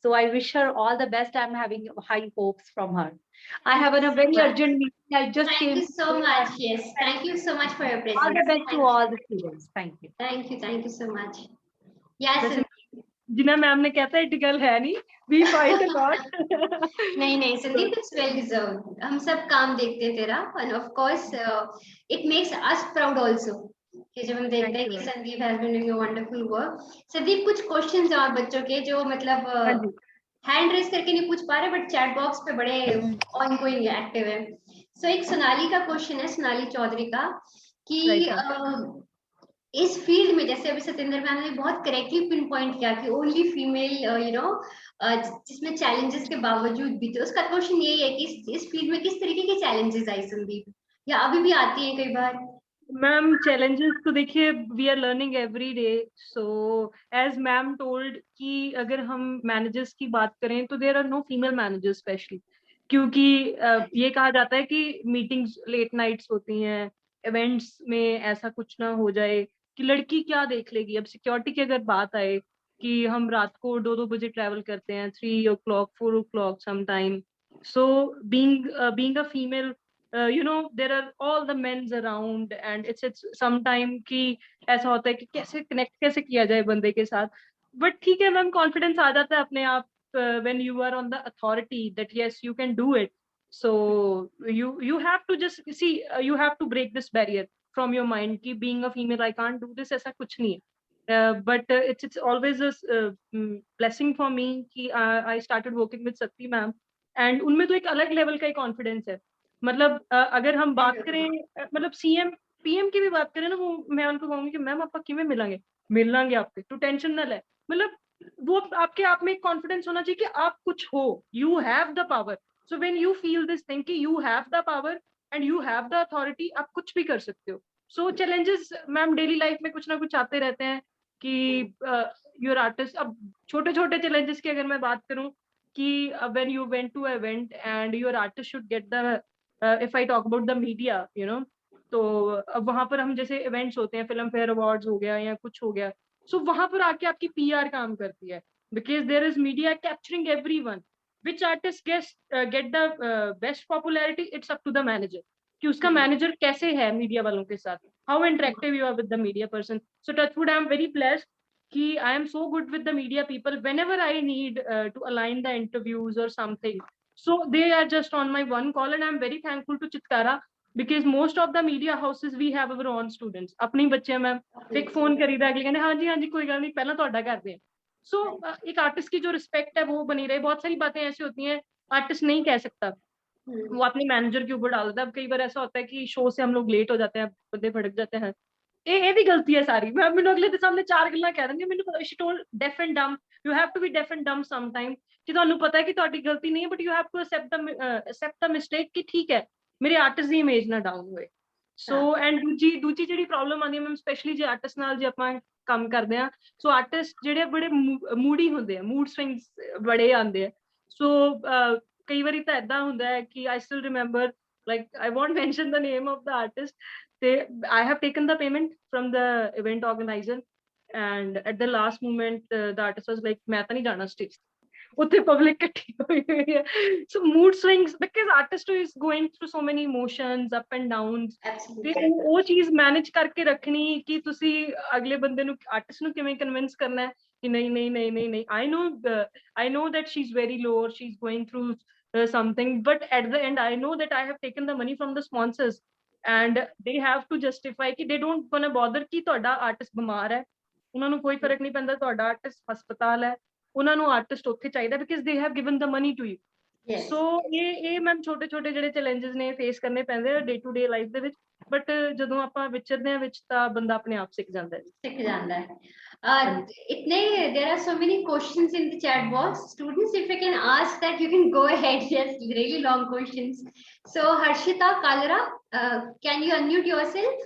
So I wish her all the best. I'm having high hopes from her. I have a very urgent meeting. I just Thank came. you so much. Yes, thank you so much for your presence. All the best to all the students. Thank you. Thank you so much. Yes. वैसे जिना ma'am ने कहता है tackle है नहीं, we fight a lot. नहीं Sandeep, it's well deserved. हम सब काम देखते हैं तेरा, and of course it makes us proud also कि जब हम देखते हैं कि Sandeep has been doing a wonderful work. Sandeep, कुछ क्वेश्चंस हैं और बच्चों के जो मतलब हैंड रेस करके नहीं पूछ पा रहे, बट चैट बॉक्स पे बड़े ऑनगोइंग एक्टिव है. सो एक सोनाली का क्वेश्चन है, सोनाली चौधरी का, कि इस फील्ड में, जैसे अभी सत्येंद्र मैम ने बहुत करेक्टली पिन पॉइंट किया कि ओनली फीमेल जिसमें चैलेंजेस के बावजूद भी, तो उसका क्वेश्चन यही है कि इस फील्ड में किस तरीके के चैलेंजेस आई संदीप, या अभी भी आती हैं कई बार? मैम चैलेंजेस तो देखिए, we are learning every day. So as ma'am told कि अगर हम मैनेजर्स की बात करें तो there are no female managers specially, क्योंकि ये कहा जाता है कि मीटिंग्स लेट नाइट्स होती हैं, इवेंट्स में ऐसा कुछ ना हो जाए कि लड़की क्या देख लेगी. अब सिक्योरिटी की अगर बात आए कि हम रात को 2-2 बजे ट्रैवल करते हैं, 3 o'clock 4 o'clock sometime. So being a female, there are all the men's around and it's sometime कि ऐसा होता है कि कैसे कनेक्ट कैसे किया जाए बंदे के साथ. बट ठीक है मैम, कॉन्फिडेंस आ जाता है अपने आप when you are on the authority that yes you can do it. So you have to just see, you have to break this barrier from your mind कि being a female I can't do this, ऐसा कुछ नहीं है. But it's always a blessing for me कि I started working with Sakti ma'am, and उनमें तो एक अलग लेवल का कॉन्फिडेंस है. मतलब अगर हम बात करें, मतलब सीएम पीएम की भी बात करें ना, वो मैं उनको कहूंगी कि मैम आपका किमें मिलांगे आपके, तो टेंशन ना ले. मतलब वो आपके आप में एक कॉन्फिडेंस होना चाहिए कि आप कुछ हो, you have the power. So when you feel this thing कि you have the power and you have the authority, आप कुछ भी कर सकते हो. So challenges ma'am daily life में कुछ ना कुछ आते रहते हैं कि यूर आर्टिस्ट. अब छोटे छोटे चैलेंजेस की अगर मैं बात करूं कि when you went to an event and your artist should get the if I talk about the media, तो अब वहां पर हम जैसे इवेंट्स होते हैं, फिल्म फेयर अवार्ड्स हो गया या कुछ हो गया, सो वहां पर आके आपकी पीआर काम करती है, because there is media capturing everyone. Which artist get the best popularity, it's up to the manager कि उसका मैनेजर कैसे है मीडिया वालों के साथ, how interactive you are with the media person. So touchwood I am very blessed कि I am so good with the media people whenever I need to align the interviews or something. So they are just on my one call and I'm very thankful to Chitkara because most of the media houses we have our own students. अपने बच्चे ma'am एक phone करीदा, अगले कहने हाँ जी कोई गल नहीं, पहला ਤੁਹਾਡਾ ਕਰਦੇ हैं. So एक आर्टिस्ट की जो रिस्पेक्ट है वो बनी रहे. बहुत सारी बातें ऐसी होती हैं आर्टिस्ट नहीं कह सकता, वो अपने मैनेजर के ऊपर डाल देता है. अब कई बार ऐसा होता है कि शो से हम लोग लेट हो जाते हैं, बंदे भड़क जाते हैं, ਇਹ ਵੀ ਗਲਤੀ ਹੈ ਸਾਰੀ. ਮੈਂ ਮੈਨੂੰ ਅਗਲੇ ਦੇ ਸਾਹਮਣੇ ਚਾਰ ਗੱਲਾਂ ਕਹਿ ਦਿੰਦੀ, ਮੈਨੂੰ ਪਤਾ she told deaf and dumb, you have to be deaf and dumb sometime ਕਿ ਤੁਹਾਨੂੰ ਪਤਾ ਹੈ ਕਿ ਤੁਹਾਡੀ ਗਲਤੀ ਨਹੀਂ ਹੈ, but you have to accept the mistake ਕਿ ਠੀਕ ਹੈ ਮੇਰੇ ਆਰਟਿਸਟ ਦੀ ਇਮੇਜ ਨਾ ਡਾਊਨ ਹੋਏ. ਸੋ ਐਂਡ ਦੂਜੀ ਜਿਹੜੀ ਪ੍ਰੋਬਲਮ ਆਉਂਦੀ ਹੈ ਮੈਮ, ਸਪੈਸ਼ਲੀ ਜੇ ਆਰਟਿਸਟ ਨਾਲ ਜੇ ਆਪਾਂ ਕੰਮ ਕਰਦੇ ਆ, ਸੋ ਆਰਟਿਸਟ ਜਿਹੜੇ ਬੜੇ ਮੂਡੀ ਹੁੰਦੇ ਆ, ਮੂਡ ਸਵਿੰਗਸ ਬੜੇ ਆਉਂਦੇ ਆ. ਸੋ ਕਈ ਵਾਰੀ ਤਾਂ ਏਦਾਂ ਹੁੰਦਾ ਹੈ ਕਿ I still remember, like I won't mention the name of the artist, I have taken the payment from the event organizer and at the last moment the artist was like मैं तो नहीं जाना stage, उत्थे public इकट्ठी हुई हुई है. So mood swings because artist is going through so many emotions up and downs. ਤੇ ਉਹ ਚੀਜ਼ ਮੈਨੇਜ ਕਰਕੇ ਰੱਖਣੀ ਕਿ ਤੁਸੀਂ ਅਗਲੇ ਬੰਦੇ ਨੂੰ, ਆਰਟਿਸਟ ਨੂੰ ਕਿਵੇਂ ਕਨਵਿੰਸ ਕਰਨਾ ਹੈ ਕਿ ਨਹੀਂ. I know that she's very low or she's going through something, but at the end I know that I have taken the money from the sponsors and they have to justify कि they don't gonna bother कि ਤੁਹਾਡਾ artist ਬਿਮਾਰ ਹੈ, ਉਹਨਾਂ ਨੂੰ ਕੋਈ ਫਰਕ ਨਹੀਂ ਪੈਂਦਾ ਤੁਹਾਡਾ ਆਰਟਿਸਟ ਹਸਪਤਾਲ ਹੈ, ਉਹਨਾਂ ਨੂੰ ਆਰਟਿਸਟ ਉੱਥੇ ਚਾਹੀਦਾ because they have given the money to you. ਸੋ ਇਹ ਮੈਮ ਛੋਟੇ ਛੋਟੇ ਜਿਹੜੇ ਚੈਲੰਜਸ ਨੇ ਫੇਸ ਕਰਨੇ ਪੈਂਦੇ ਆ ਡੇ ਟੂ ਡੇ ਲਾਈਫ ਦੇ ਵਿੱਚ, ਬਟ ਜਦੋਂ ਆਪਾਂ ਵਿਚਰਦੇ ਆ ਵਿੱਚ ਤਾਂ ਬੰਦਾ ਆਪਣੇ ਆਪ ਸਿੱਖ ਜਾਂਦਾ ਹੈ. इतने there are so many questions in the chat box. Students, if you can ask that, you can go ahead. Yes, really long questions. So Harshita Kalra, can you unmute yourself?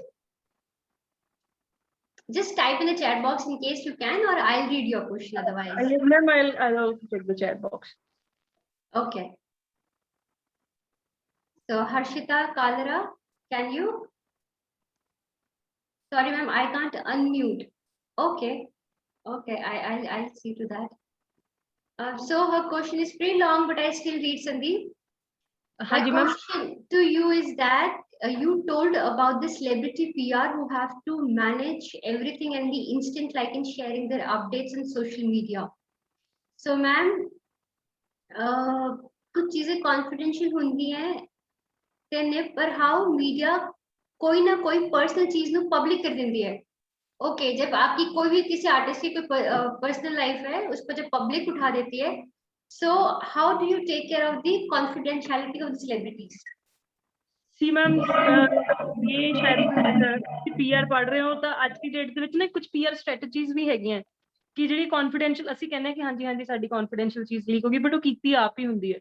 Just type in the chat box in case you can, or I'll read your question otherwise. Ma'am, I'll also check the chat box. Okay. So Harshita Kalra, can you? Sorry, ma'am, I can't unmute. Okay, I'll see to that. So her question is pretty long, but I still read, Sandeep. My question to you is that you told about the celebrity PR who have to manage everything and be instant, like in sharing their updates on social media. So, ma'am, कुछ चीजें confidential होती हैं, पर how media कोई ना कोई personal चीज नु public कर देती है. ओके जब आपकी कोई भी किसी आर्टिस्ट की कोई पर्सनल लाइफ है उसको जब पब्लिक उठा देती है, so how do you take care of the confidentiality of the celebrities? See ma'am ਇਹ ਸ਼ਾਇਦ ਪੀਆਰ ਪੜ੍ਹ ਰਹੇ ਹੋ ਤਾਂ ਅੱਜ ਦੀ ਡੇਟ ਦੇ ਵਿੱਚ ਨਾ ਕੁਝ ਪੀਆਰ ਸਟ੍ਰੈਟਜੀਜ਼ ਵੀ ਹੈਗੀਆਂ ਕਿ ਜਿਹੜੀ ਕੌਨਫੀਡੈਂਸ਼ੀਅਲ ਅਸੀਂ ਕਹਿੰਦੇ ਹਾਂ ਕਿ ਹਾਂਜੀ ਹਾਂਜੀ ਸਾਡੀ ਕੌਨਫੀਡੈਂਸ਼ੀਅਲ ਚੀਜ਼ ਲੀਕ ਹੋ ਗਈ ਬਟ ਉਹ ਕੀਤੀ ਆਪ ਹੀ ਹੁੰਦੀ ਹੈ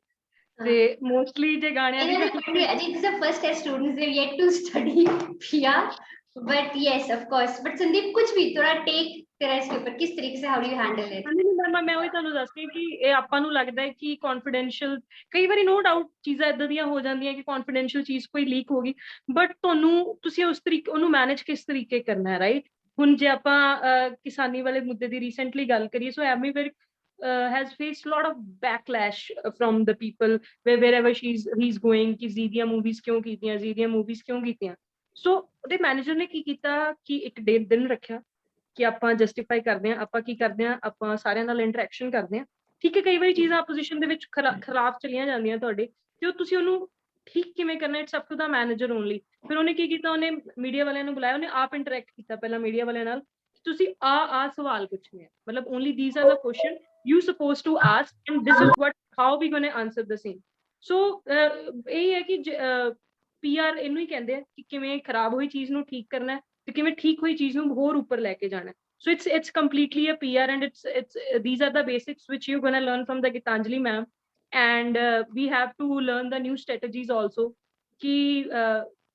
ਤੇ ਮੋਸਟਲੀ ਜੇ ਗਾਣਿਆਂ ਦੀ this is the first test students they've yet to study PR, but yes of course. But Sandeep कुछ भी थोड़ा take तेरा इसके ऊपर किस तरीके से how do you handle it? ਮੈਂ ਉਹੀ ਤੁਹਾਨੂੰ ਦੱਸਦੀ ਕਿ ਇਹ ਆਪਾਂ ਨੂੰ ਲੱਗਦਾ ਹੈ ਕਿ ਕੌਨਫੀਡੈਂਸ਼ੀਅਲ ਕਈ ਵਾਰੀ ਨੋ ਡਾਊਟ ਚੀਜ਼ਾਂ ਇਦਾਂ ਦੀਆਂ ਹੋ ਜਾਂਦੀਆਂ ਕਿ ਕੌਨਫੀਡੈਂਸ਼ੀਅਲ ਚੀਜ਼ ਕੋਈ ਲੀਕ ਹੋ ਗਈ ਬਟ ਤੁਹਾਨੂੰ ਤੁਸੀਂ ਉਸ ਤਰੀਕੇ ਉਹਨੂੰ ਮੈਨੇਜ ਕਿਸ ਤਰੀਕੇ ਕਰਨਾ ਹੈ ਰਾਈਟ ਹੁਣ ਜੇ ਆਪਾਂ ਕਿਸਾਨੀ ਵਾਲੇ ਮੁੱਦੇ ਦੀ ਰੀਸੈਂਟਲੀ ਗੱਲ ਕਰੀਏ ਸੋ Ammy Virk has faced a lot of backlash from the people wherever he's going ਕਿ ਜੀ ਦੀਆਂ ਮੂਵੀਜ਼ ਕਿਉਂ ਕੀਤੀਆਂ ਜੀ ਦੀਆਂ ਮੂਵੀਜ਼ ਕਿਉਂ ਕੀਤੀਆਂ ਸੋ ਉਹਦੇ ਮੈਨੇਜਰ ਨੇ ਕੀ ਕੀਤਾ ਕਿ ਇੱਕ ਦਿਨ ਰੱਖਿਆ ਕਿ ਆਪਾਂ ਜਸਟੀਫਾਈ ਕਰਦੇ ਹਾਂ ਆਪਾਂ ਕੀ ਕਰਦੇ ਹਾਂ ਆਪਾਂ ਸਾਰਿਆਂ ਨਾਲ ਇੰਟਰੈਕਸ਼ਨ ਕਰਦੇ ਹਾਂ ਠੀਕ ਹੈ ਕਈ ਵਾਰੀ ਚੀਜ਼ਾਂ ਆਪੋਜੀਸ਼ਨ ਦੇ ਵਿੱਚ ਖਰਾਬ ਚਲੀਆਂ ਜਾਂਦੀਆਂ ਤੁਹਾਡੇ ਤੇ ਉਹ ਤੁਸੀਂ ਉਹਨੂੰ ਠੀਕ ਕਿਵੇਂ ਕਰਨਾ it's up to the manager only ਫਿਰ ਉਹਨੇ ਕੀ ਕੀਤਾ ਉਹਨੇ ਮੀਡੀਆ ਵਾਲਿਆਂ ਨੂੰ ਬੁਲਾਇਆ ਉਹਨੇ ਆਪ ਇੰਟਰੈਕਟ ਕੀਤਾ ਪਹਿਲਾਂ ਮੀਡੀਆ ਵਾਲਿਆਂ ਨਾਲ ਤੁਸੀਂ ਆ ਸਵਾਲ ਪੁੱਛਣੇ ਆ ਮਤਲਬ only these are the question you supposed to ask and this is what how we going to answer the same so ਇਹ ਹੈ ਕਿ PR ਇਹਨੂੰ ਹੀ ਕਹਿੰਦੇ ਆ ਕਿ ਕਿਵੇਂ ਖਰਾਬ ਹੋਈ ਚੀਜ਼ ਨੂੰ ਠੀਕ ਕਰਨਾ ਹੈ ਤੇ ਕਿਵੇਂ ਠੀਕ ਹੋਈ ਚੀਜ਼ ਨੂੰ ਹੋਰ ਉੱਪਰ ਲੈ ਕੇ ਜਾਣਾ so it's completely a PR and it's these are the basics which you're going to learn from the Gitanjali ma'am and we have to learn the new strategies also ਕਿ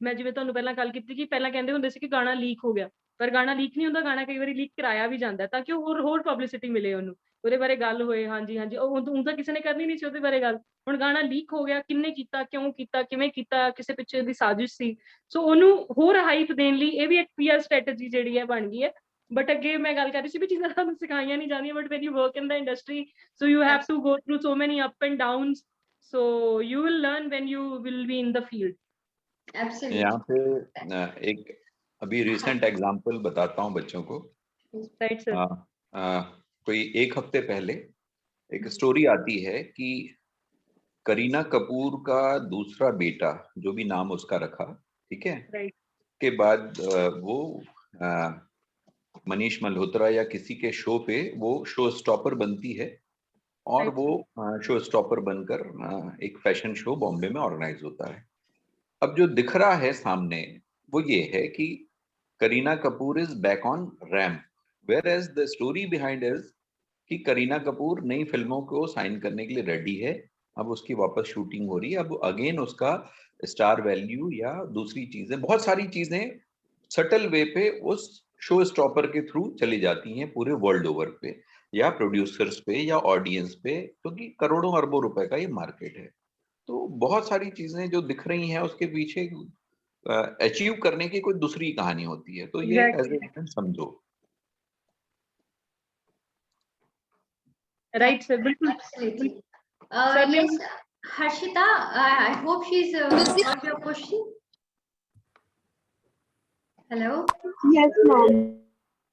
ਮੈਂ ਜਿਵੇਂ ਤੁਹਾਨੂੰ ਪਹਿਲਾਂ ਗੱਲ ਕੀਤੀ ਕਿ ਪਹਿਲਾਂ ਕਹਿੰਦੇ ਹੁੰਦੇ ਸੀ ਕਿ ਗਾਣਾ ਲੀਕ ਹੋ ਗਿਆ ਪਰ ਗਾਣਾ ਲੀਕ ਨਹੀਂ ਹੁੰਦਾ ਗਾਣਾ ਕਈ ਵਾਰੀ ਲੀਕ ਕਰਾਇਆ ਵੀ ਜਾਂਦਾ ਤਾਂ ਕਿ ਹੋਰ ਪਬਲਿਸਿਟੀ ਮਿਲੇ ਉਹਨੂੰ ਉਹਦੇ ਬਾਰੇ ਗੱਲ ਹੋਏ ਹਾਂਜੀ ਹਾਂਜੀ ਉਹ ਤਾਂ ਕਿਸੇ ਨੇ ਕਰਨੀ ਨਹੀਂ ਸੀ ਉਹਦੇ ਬਾਰੇ ਗੱਲ ਹੁਣ ਗਾਣਾ ਲੀਕ ਹੋ ਗਿਆ ਕਿੰਨੇ ਕੀਤਾ ਕਿਉਂ ਕੀਤਾ ਕਿਵੇਂ ਕੀਤਾ ਕਿਸੇ ਪਿੱਛੇ ਦੀ ਸਾਜ਼ਿਸ਼ ਸੀ ਸੋ ਉਹਨੂੰ ਹੋਰ ਹਾਈਪ ਦੇਣ ਲਈ ਇਹ ਵੀ ਇੱਕ PR ਸਟ੍ਰੈਟਜੀ ਜਿਹੜੀ ਹੈ ਬਣ ਗਈ ਹੈ ਬਟ ਅੱਗੇ ਮੈਂ ਗੱਲ ਕਰ ਰਹੀ ਸੀ ਵੀ ਚੀਜ਼ਾਂ ਤੁਹਾਨੂੰ ਸਿਖਾਈਆਂ ਨਹੀਂ ਜਾਂਦੀਆਂ but when you work in the industry so you have to go through so many up and downs so you will learn when you will be in the field Absolutely. यहाँ पे एक अभी रिसेंट एग्जांपल बताता हूँ बच्चों को right sir कोई एक हफ्ते पहले एक स्टोरी आती है कि करीना कपूर का दूसरा बेटा जो भी नाम उसका रखा ठीक है right के बाद वो मनीष मल्होत्रा या किसी के शो पे वो शो स्टॉपर बनती है और right. वो शो स्टॉपर बनकर एक फैशन शो बॉम्बे में ऑर्गेनाइज होता है अब जो दिख रहा है सामने वो ये है कि Kareena Kapoor is back on ramp whereas the story behind is कि करीना कपूर नई फिल्मों को साइन करने के लिए रेडी है अब उसकी वापस शूटिंग हो रही है अब अगेन उसका स्टार वैल्यू या दूसरी चीजें बहुत सारी चीजें सटल वे पे उस शो स्टॉपर के थ्रू चली जाती हैं पूरे वर्ल्ड ओवर पे या प्रोड्यूसर्स पे या ऑडियंस पे क्योंकि करोड़ों अरबों रुपए का ये मार्केट है तो बहुत सारी चीजें जो दिख रही हैं उसके पीछे अचीव करने की कोई दूसरी कहानी होती है तो ये Exactly. समझो right sir bilkul Absolutely. Sir, Yes, Harshita, I hope she's got your question. Hello. Yes, ma'am.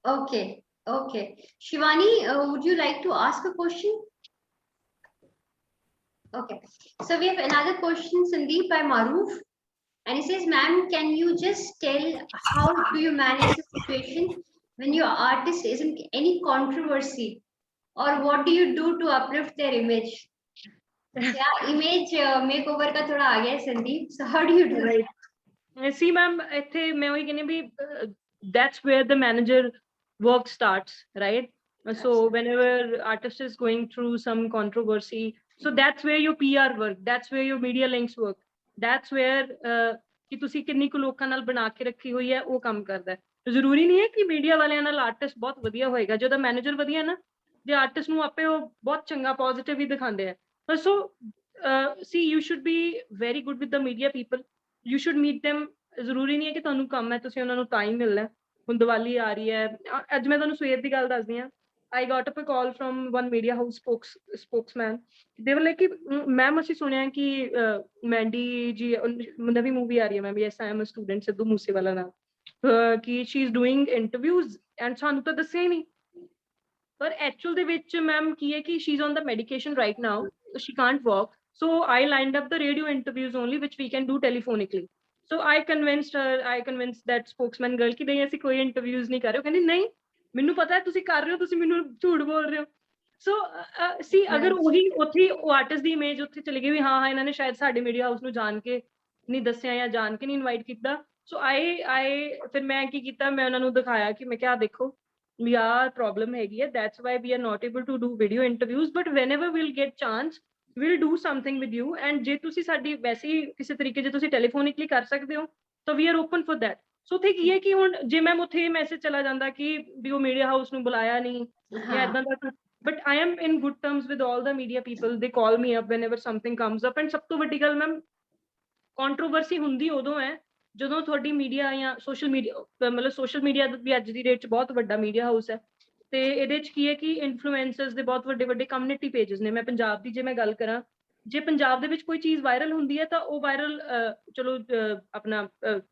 Okay. Okay. Shivani, would you like to ask a question? Okay. So we have another question, Sandeep, by Maruf. And he says, ma'am, can you just tell how do you manage the situation when your artist is in any controversy? Or what do you do to uplift their image? Yeah, image makeover ka thoda aa gaya hai, Sandeep. So how do you do right see ma'am ਇੱਥੇ ਮੈਂ ਉਹੀ ਕਹਿੰਦੀ ਵੀ that's where the manager work starts right so whenever artist is going through some controversy so that's where your PR work that's where your media links work that's where ਕਿ ਤੁਸੀਂ ਕਿੰਨੀ ਕੁ ਲੋਕਾਂ ਨਾਲ ਬਣਾ ਕੇ ਰੱਖੀ ਹੋਈ ਹੈ ਉਹ ਕੰਮ ਕਰਦਾ ਹੈ ਜ਼ਰੂਰੀ ਨਹੀਂ ਹੈ ਕਿ ਮੀਡੀਆ ਵਾਲਿਆਂ ਨਾਲ ਆਰਟਿਸਟ ਬਹੁਤ ਵਧੀਆ ਹੋਏਗਾ ਜਦੋਂ ਮੈਨੇਜਰ ਵਧੀਆ ਨਾ ਜੇ ਆਰਟਿਸਟ ਨੂੰ ਆਪੇ ਉਹ ਬਹੁਤ ਚੰਗਾ ਪੋਜ਼ਿਟਿਵ ਹੀ ਦਿਖਾਉਂਦੇ ਆ ਸੋ see you should be very good with the media people you should meet them ਜ਼ਰੂਰੀ ਨਹੀਂ ਹੈ ਕਿ ਤੁਹਾਨੂੰ ਕੰਮ ਹੈ ਤੁਸੀਂ ਉਹਨਾਂ ਨੂੰ ਟਾਈਮ ਮਿਲਣਾ ਹੁਣ ਦੀਵਾਲੀ ਆ ਰਹੀ ਹੈ ਅੱਜ ਮੈਂ ਤੁਹਾਨੂੰ ਸਵੇਰ ਦੀ ਗੱਲ ਦੱਸਦੀ ਹਾਂ I got up a call from one media house spokesman they were like ਕਿ ਮੈਮ ਅਸੀਂ ਸੁਣਿਆ ਕਿ ਮੈਂਡੀ ਜੀ ਨਵੀਂ ਮੂਵੀ ਆ ਰਹੀ ਹੈ ma'am yes I am a student Sidhu Moosewala ਨਾਲ ਕਿ she is doing interviews and ਸਾਨੂੰ ਤਾਂ ਦੱਸਿਆ ਹੀ ਨਹੀਂ ਪਰ ਐਕਚੁਅਲ ਦੇ ਵਿੱਚ ਮੈਮ ਕੀ ਹੈ ਕਿ she is on the medication right now she can't walk so I lined up the radio interviews only which we can do telephonically so I convinced that spokesman girl ਕਿ ਨਹੀਂ ਅਸੀਂ ਕੋਈ interviews ਨਹੀਂ ਕਰ ਰਹੇ ਕਹਿੰਦੀ ਨਹੀਂ ਮੈਨੂੰ ਪਤਾ ਹੈ ਤੁਸੀਂ ਕਰ ਰਹੇ ਹੋ ਤੁਸੀਂ ਮੈਨੂੰ ਝੂਠ ਬੋਲ ਰਹੇ ਹੋ ਸੋ ਸੀ ਅਗਰ ਉਹੀ ਉੱਥੇ ਉਹ ਆਰਟਿਸਟ ਦੀ ਇਮੇਜ ਉੱਥੇ ਚਲੀ ਗਈ ਵੀ ਹਾਂ ਇਹਨਾਂ ਨੇ ਸ਼ਾਇਦ ਸਾਡੇ ਮੀਡੀਆ ਹਾਊਸ ਨੂੰ ਜਾਣ ਕੇ नहीं दसिया या जान के नहीं इनवाइट किया। सो आई फिर मैं की कीता, मैं उन्होंने दिखाया कि मैं क्या देखो भी यार प्रॉब्लम हैगी है, that's why we are not able to do video interviews, but whenever will get chance will do something with you, and जे तुसी साडी वैसे ही किसी तरीके जे तुसी टेलीफोनिकली कर सकते हो तो we are open for that. So think ये कि हुण जे मैम उत्थे मैसेज चला जांदा कि भी वो मीडिया हाउस ਨੂੰ ਬੁਲਾਇਆ ਨਹੀਂ ਜਾਂ हाँ ਇਦਾਂ ਦਾ, but I am in good terms with all the media people. They call me up whenever something comes up, and ਸਭ ਤੋਂ ਵੱਡੀ ਗੱਲ ਮੈਮ ਕੰਟਰੋਵਰਸੀ ਹੁੰਦੀ ਉਦੋਂ ਹੈ ਜਦੋਂ ਤੁਹਾਡੀ ਮੀਡੀਆ ਜਾਂ ਸੋਸ਼ਲ ਮੀਡੀਆ, ਮਤਲਬ ਸੋਸ਼ਲ ਮੀਡੀਆ ਵੀ ਅੱਜ ਦੀ ਡੇਟ 'ਚ ਬਹੁਤ ਵੱਡਾ ਮੀਡੀਆ ਹਾਊਸ ਹੈ, ਤੇ ਇਹਦੇ 'ਚ ਕੀ ਹੈ ਕਿ ਇਨਫਲੂਐਂਸਰਸ ਦੇ ਬਹੁਤ ਵੱਡੇ ਵੱਡੇ ਕਮਿਊਨਿਟੀ ਪੇजेस ਨੇ। ਮੈਂ ਪੰਜਾਬ ਦੀ ਜੇ ਮੈਂ ਗੱਲ ਕਰਾਂ, ਜੇ ਪੰਜਾਬ ਦੇ ਵਿੱਚ ਕੋਈ ਚੀਜ਼ ਵਾਇਰਲ ਹੁੰਦੀ ਹੈ ਤਾਂ ਉਹ ਵਾਇਰਲ ਚਲੋ ਆਪਣਾ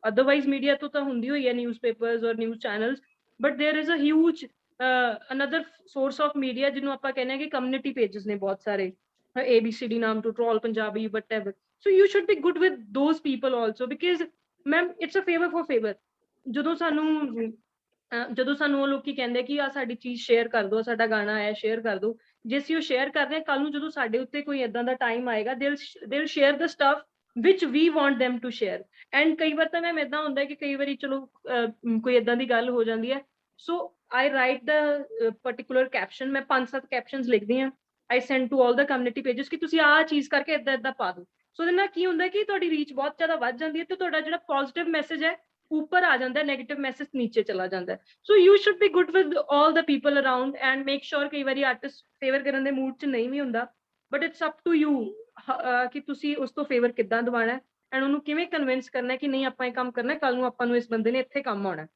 ਅਦਰਵਾਈਜ਼ ਮੀਡੀਆ ਤੋਂ ਤਾਂ ਹੁੰਦੀ ਹੋਈ ਹੈ, ਨਿਊਜ਼ਪੇਪਰਸ ਔਰ news channels, but there is a huge another source of media ਜਿਹਨੂੰ ਆਪਾਂ ਕਹਿੰਦੇ ਹਾਂ ਕਿ ਕਮਿਊਨਿਟੀ ਪੇजेस ਨੇ ਬਹੁਤ ਸਾਰੇ, ABCD ਨਾਮ ਤੋਂ troll Punjabi whatever. So you should be good with those people also, because ma'am it's a favor for favor। ਜਦੋਂ ਸਾਨੂੰ ਉਹ ਲੋਕੀ ਕਹਿੰਦੇ ਕਿ ਆ ਸਾਡੀ ਚੀਜ਼ ਸ਼ੇਅਰ ਕਰ ਦਿਓ, ਸਾਡਾ ਗਾਣਾ ਆਇਆ ਸ਼ੇਅਰ ਕਰ ਦਿਓ, ਜੇ ਅਸੀਂ ਉਹ ਸ਼ੇਅਰ ਕਰਦੇ ਹਾਂ, ਕੱਲ ਨੂੰ ਜਦੋਂ ਸਾਡੇ ਉੱਤੇ ਕੋਈ ਏਦਾਂ ਦਾ ਟਾਈਮ ਆਏਗਾ they'll share the stuff which we want them to share। and ਕਈ ਵਾਰ ਤਾਂ ਮੈਮ ਏਦਾਂ ਹੁੰਦਾ ਹੈ ਕਿ ਕਈ ਵਾਰੀ ਚਲੋ ਕੋਈ ਏਦਾਂ ਦੀ ਗੱਲ ਹੋ ਜਾਂਦੀ ਹੈ, so I write the particular caption, ਮੈਂ 5-7 captions ਲਿਖਦੀ ਹਾਂ, I send to all the community pages ਕਿ ਤੁਸੀਂ ਆਹ ਚੀਜ਼ ਕਰਕੇ ਏਦਾਂ ਏਦਾਂ ਪਾ ਦਿਓ। ਸੋ ਇਹਦੇ ਨਾਲ ਕੀ ਹੁੰਦਾ ਕਿ ਤੁਹਾਡੀ ਰੀਚ ਬਹੁਤ ਜ਼ਿਆਦਾ ਵੱਧ ਜਾਂਦੀ ਹੈ ਤੇ ਤੁਹਾਡਾ ਜਿਹੜਾ ਪੋਜ਼ਿਟਿਵ ਮੈਸੇਜ ਹੈ ਉੱਪਰ ਆ ਜਾਂਦਾ ਹੈ, ਨੈਗੇਟਿਵ ਮੈਸੇਜ ਨੀਚੇ ਚਲਾ ਜਾਂਦਾ ਹੈ। So you should be good with all the people around and make sure, ਕਈ ਵਾਰੀ ਆਰਟਿਸਟ ਫੇਵਰ ਕਰਨ ਦੇ ਮੂਡ 'ਚ ਨਹੀਂ ਵੀ ਹੁੰਦਾ, but it's up to you ਕਿ ਤੁਸੀਂ ਉਸ ਤੋਂ ਫੇਵਰ ਕਿੱਦਾਂ ਦਿਵਾਉਣਾ ਹੈ ਐਂਡ ਉਹਨੂੰ ਕਿਵੇਂ ਕਨਵਿੰਸ ਕਰਨਾ ਕਿ ਨਹੀਂ ਆਪਾਂ ਇਹ ਕੰਮ ਕਰਨਾ, ਕੱਲ ਨੂੰ ਆਪਾਂ ਨੂੰ ਇਸ ਬੰਦੇ ਨੇ ਇੱਥੇ ਕੰਮ ਆਉਣਾ।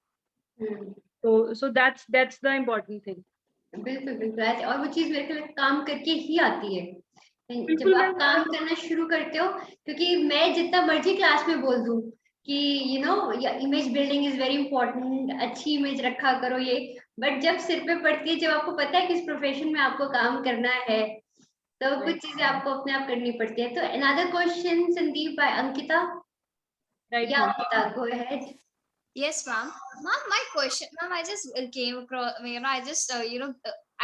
ਸੋ दैट्स द इम्पोर्टेंट थिंग। बिल्कुल बिल्कुल ऐसे, और वो चीज मेरे को लगता है काम करके ही आती है। बिल्कुल जब आप मैम। काम करना शुरू करते हो, क्योंकि मैं जितना मर्जी क्लास में बोल दूं कि you know image building is very important, अच्छी इमेज रखा करो ये, बट जब सिर पे पड़ती है, जब आपको पता है किस प्रोफेशन में आपको काम करना है, तो कुछ चीजें आपको अपने आप करनी पड़ती है। तो another question Sandeep by Ankita. Right या ma'am. Ankita go ahead. Yes, ma'am. Ma'am, my question, ma'am, I just came across, I just,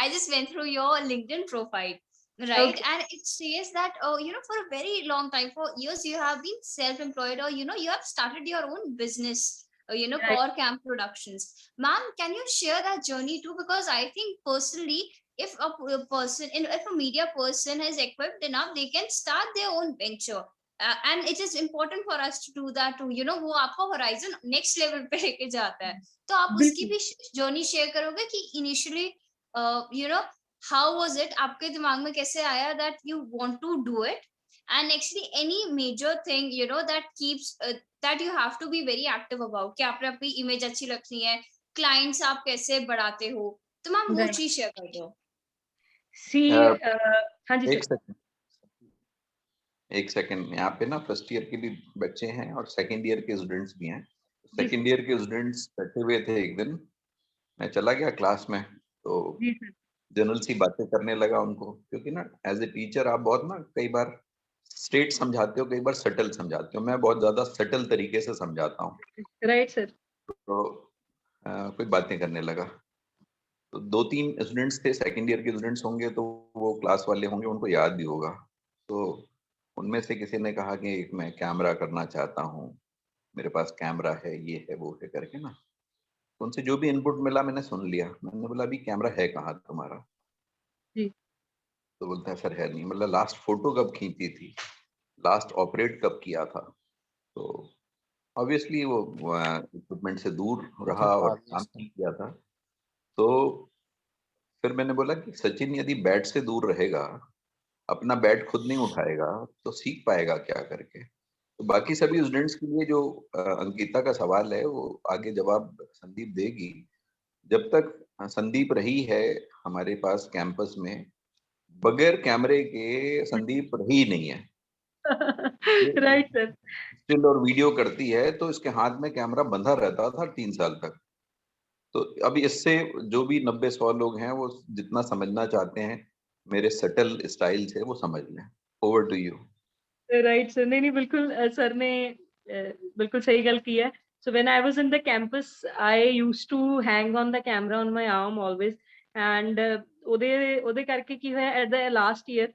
I just went through your LinkedIn profile, right? Okay. And it says that, for a very long time, for years, you have been self-employed, or, you have started your own business, Right. Core Camp Productions. Ma'am, can you share that journey too? Because I think personally, if if a media person is equipped enough, they can start their own venture. And it is important for us to do that too, वो आपका horizon next level पे लेके जाता है, तो आप उसकी भी journey share करोगे कि initially how was it, आपके दिमाग में कैसे आया that you want to do it, and actually any major thing that keeps that you have to be very active about कि आपने अपनी image अच्छी रखनी है, clients आप कैसे बढ़ाते हो, तो मैम वो Right. चीज शेयर कर दो। सी हाँ जी एक सर। सेकंड यहाँ पे ना फर्स्ट ईयर के भी बच्चे हैं और सेकंड ईयर के स्टूडेंट्स भी हैं। जी सेकंड ईयर के स्टूडेंट्स बैठे हुए थे, एक दिन मैं चला गया क्लास में, तो जी सर। जनरल सी बातें करने लगा उनको, क्योंकि ना एज ए टीचर आप बहुत ना कई बार स्ट्रेट समझाते हो, कई बार सटल समझाते हो, मैं बहुत ज्यादा सटल तरीके से समझाता हूँ। Right sir. तो कोई बातें करने लगा, तो 2-3 स्टूडेंट्स थे, सेकंड ईयर के स्टूडेंट्स होंगे, तो वो क्लास वाले होंगे, उनको याद भी होगा। तो उनमें से किसी ने कहा कि मैं कैमरा करना चाहता हूँ, मेरे पास कैमरा है, ये है, वो है करके ना, तो उनसे जो भी इनपुट मिला मैंने सुन लिया। मैंने बोला अभी कैमरा है कहाँ तुम्हारा? जी। तो बोलता है सर है नहीं। मतलब लास्ट फोटो कब खींची थी, लास्ट ऑपरेट कब किया था? तो ऑब्वियसली वो इक्विपमेंट से दूर रहा और काम नहीं किया था। तो फिर मैंने बोला कि सचिन यदि बैट से दूर रहेगा, अपना बैट खुद नहीं उठाएगा, तो सीख पाएगा क्या करके? तो बाकी सभी स्टूडेंट्स के लिए जो अंकिता का सवाल है, वो आगे जवाब संदीप देगी। जब तक संदीप रही है हमारे पास कैंपस में, बगैर कैमरे के संदीप रही नहीं है। Right sir. स्टिल और वीडियो करती है, तो इसके हाथ में कैमरा बंधा रहता था 3 साल तक। तो अभी इससे जो भी 90-100 लोग हैं, वो जितना समझना चाहते हैं मेरे सटल स्टाइल से, वो समझ लें। Over to you. Right sir. नहीं नहीं बिल्कुल सर ने बिल्कुल सही गल की है। So when I was in the campus I used to hang on the camera on my arm always, and ਉਹਦੇ ਕਰਕੇ ਕੀ ਹੋਇਆ ਐਟ ਦ ਲਾਸਟ ਈਅਰ,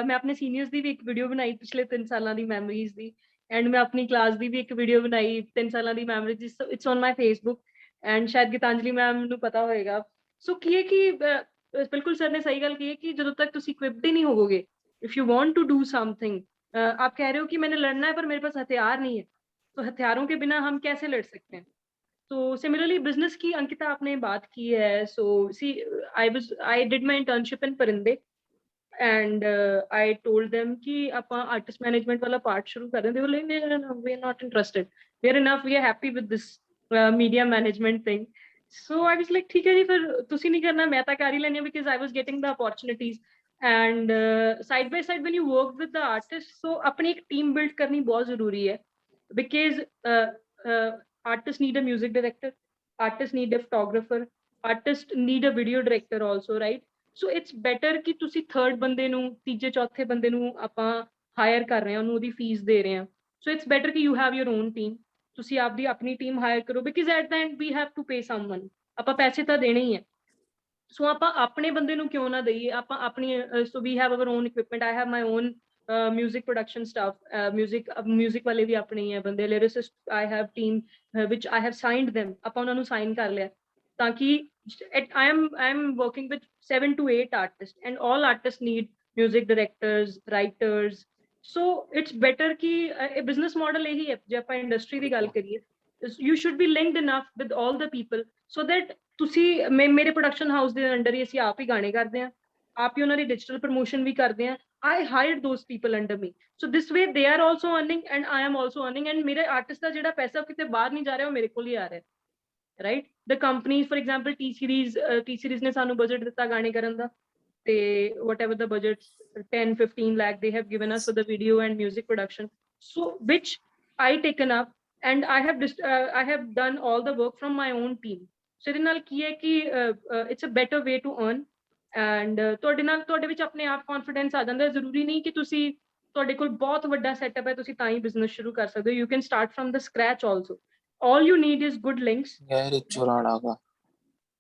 ਮੈਂ ਆਪਣੇ ਸੀਨੀਅਰਸ ਦੀ ਵੀ ਇੱਕ ਵੀਡੀਓ ਬਣਾਈ ਪਿਛਲੇ 3 ਸਾਲਾਂ ਦੀ ਮੈਮਰੀਜ਼ ਦੀ, एंड मैं अपनी क्लास दी भी एक वीडियो बनाई 3 ਸਾਲਾਂ ਦੀ ma'am the, it's on my Facebook and ਸ਼ਾਇਦ ਗੀਤਾਂਜਲੀ ਮੈਮ ਨੂੰ ਪਤਾ ਹੋਏਗਾ। ਸੋ ਕੀ ਹੈ ਕਿ ਬਿਲਕੁਲ ਸਰ ਨੇ ਸਹੀ ਗੱਲ की है कि ਜਦੋਂ ਤੱਕ ਤੁਸੀਂ equipped ਹੀ ਨਹੀਂ ਹੋਵੋਗੇ, if you want to do something, आप कह रहे हो कि मैंने लड़ना है पर मेरे पास हथियार नहीं है, तो हथियारों के बिना हम कैसे लड़ सकते हैं। तो सिमिलरली बिजनेस की अंकिता आपने बात की है, सो सी I did my internship in परिंदे एंड आई टोल्ड देम कि ਆਪਾਂ आर्टिस्ट मैनेजमेंट वाला पार्ट शुरू कर रहे हैं। they were like no, we are not interested, we are enough, we are happy with this media management thing। so I was like ठीक है जी, फिर ਤੁਸੀਂ ਨਹੀਂ ਕਰਨਾ, ਮੈਂ ਤਾਂ ਕਰ ਹੀ ਲੈਣੀ, because I was getting the opportunities and side by side when you work with the artist, so अपनी एक team build करनी बहुत जरूरी है, because artists need a music director, artists need a photographer, artists need a video director also, right? So it's better कि ਤੁਸੀਂ third ਬੰਦੇ ਨੂੰ, ਤੀਜੇ ਚੌਥੇ ਬੰਦੇ ਨੂੰ ਆਪਾਂ hire ਕਰ ਰਹੇ ਹਾਂ, ਉਹਨੂੰ ਉਹਦੀ fees ਦੇ ਰਹੇ ਹਾਂ। so it's better ਕਿ you have your own team, ਤੁਸੀਂ ਆਪਦੀ ਆਪਣੀ team hire ਕਰੋ, because at the end we have to pay someone, ਆਪਾਂ ਪੈਸੇ ਤਾਂ ਦੇਣੇ ਹੀ ਹੈ। ਸੋ ਆਪਾਂ ਆਪਣੇ ਬੰਦੇ ਨੂੰ ਕਿਉਂ ਨਾ ਦਈਏ, ਆਪਾਂ ਆਪਣੀ so we have our own equipment, I have my own music production stuff, music ਵਾਲੇ ਵੀ ਆਪਣੇ ਹੀ ਹੈ ਬੰਦੇ, lyricist I have team which I have signed them, ਆਪਾਂ ਉਹਨਾਂ ਨੂੰ sign ਕਰ ਲਿਆ, ਤਾਂ ਕਿ I am working with 7 to 8 artists and all artists need music directors, writers। so it's better कि business model ਇਹੀ ਹੈ, ਜੇ ਆਪਾਂ industry ਦੀ ਗੱਲ ਕਰੀਏ, you should be linked enough with all the people so that ਤੁਸੀਂ ਮੇਰੇ ਪ੍ਰੋਡਕਸ਼ਨ ਹਾਊਸ ਦੇ ਅੰਡਰ ਹੀ ਅਸੀਂ ਆਪ ਹੀ ਗਾਣੇ ਕਰਦੇ ਹਾਂ, ਆਪ ਹੀ ਉਹਨਾਂ ਦੀ ਡਿਜੀਟਲ ਪ੍ਰਮੋਸ਼ਨ ਵੀ ਕਰਦੇ ਹਾਂ। I hired those people under me, so this way they are also earning and I am also earning, and ਮੇਰੇ ਆਰਟਿਸਟ ਦਾ ਜਿਹੜਾ ਪੈਸਾ ਕਿਤੇ ਬਾਹਰ ਨਹੀਂ ਜਾ ਰਿਹਾ, ਉਹ ਮੇਰੇ ਕੋਲ ਹੀ ਆ ਰਿਹਾ, right? the companies, for example T series ਨੇ ਸਾਨੂੰ ਬਜਟ ਦਿੱਤਾ ਗਾਣੇ ਕਰਨ ਦਾ, ਤੇ whatever the budget 10-15 lakh they have given us for the video and music production, so which I taken up and I have done all the work from my own team। so ਇਹਦੇ ਨਾਲ ਕੀ ਹੈ ਕਿ it's a better way to earn and ਤੁਹਾਡੇ ਨਾਲ ਤੁਹਾਡੇ ਵਿੱਚ ਆਪਣੇ ਆਪ confidence ਆ ਜਾਂਦਾ ਹੈ। ਜ਼ਰੂਰੀ ਨਹੀਂ ਕਿ ਤੁਸੀਂ, ਤੁਹਾਡੇ ਕੋਲ ਬਹੁਤ ਵੱਡਾ setup ਹੈ, ਤੁਸੀਂ ਤਾਂ ਹੀ business ਸ਼ੁਰੂ ਕਰ ਸਕਦੇ ਹੋ, you can start from the scratch also। all you need is good links।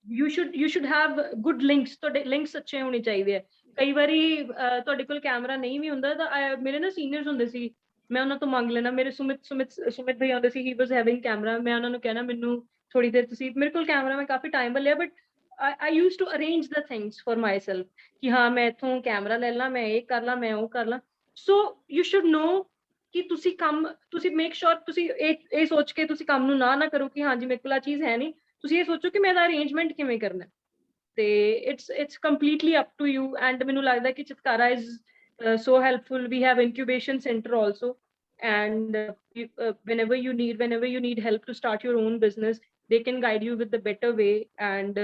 you should have good links, ਤੁਹਾਡੇ links ਅੱਛੇ ਹੋਣੇ ਚਾਹੀਦੇ ਆ। ਕਈ ਵਾਰੀ ਤੁਹਾਡੇ ਕੋਲ ਕੈਮਰਾ ਨਹੀਂ ਵੀ ਹੁੰਦਾ ਤਾਂ ਮੇਰੇ ਨਾ ਸੀਨੀਅਰਸ ਹੁੰਦੇ ਸੀ, ਮੈਂ ਉਹਨਾਂ ਤੋਂ ਮੰਗ ਲੈਣਾ, ਮੇਰੇ ਸੁਮਿਤ ਭਈ ਆਉਂਦੇ ਸੀ, he was having camera, ਮੈਂ ਉਹਨਾਂ ਨੂੰ ਕਹਿਣਾ ਮੈਨੂੰ ਥੋੜੀ ਦੇਰ ਤੁਸੀਂ, ਮੇਰੇ ਕੋਲ ਕੈਮਰਾ ਮੈਂ ਕਾਫੀ ਟਾਈਮ ਲਿਆ, but I used to arrange the things for myself ਕਿ ਹਾਂ ਮੈਂ ਇੱਥੋਂ ਕੈਮਰਾ ਲੈ ਲਾਂ, ਮੈਂ ਇਹ ਕਰ ਲਾਂ, ਮੈਂ ਉਹ ਕਰ ਲਾਂ। so you should know ਕਿ ਤੁਸੀਂ ਕੰਮ, ਤੁਸੀਂ ਮੇਕ ਸ਼ੋਰ ਤੁਸੀਂ ਇਹ ਸੋਚ ਕੇ ਤੁਸੀਂ ਕੰਮ ਨੂੰ ਨਾ ਕਰੋ ਕਿ ਹਾਂਜੀ ਮੇਰੇ ਕੋਲ ਆ ਚੀਜ਼ ਹੈ ਨਹੀਂ, ਤੁਸੀਂ ਇਹ ਸੋਚੋ ਕਿ ਮੈਂ ਇਹਦਾ ਅਰੇਂਜਮੈਂਟ ਕਿਵੇਂ ਕਰਨਾ, ਤੇ it's completely up to you। and ਮੈਨੂੰ ਲੱਗਦਾ ਕਿ Chitkara is so helpful, we have incubation center also, and whenever you need help to start your own business, they can guide you with the better way। and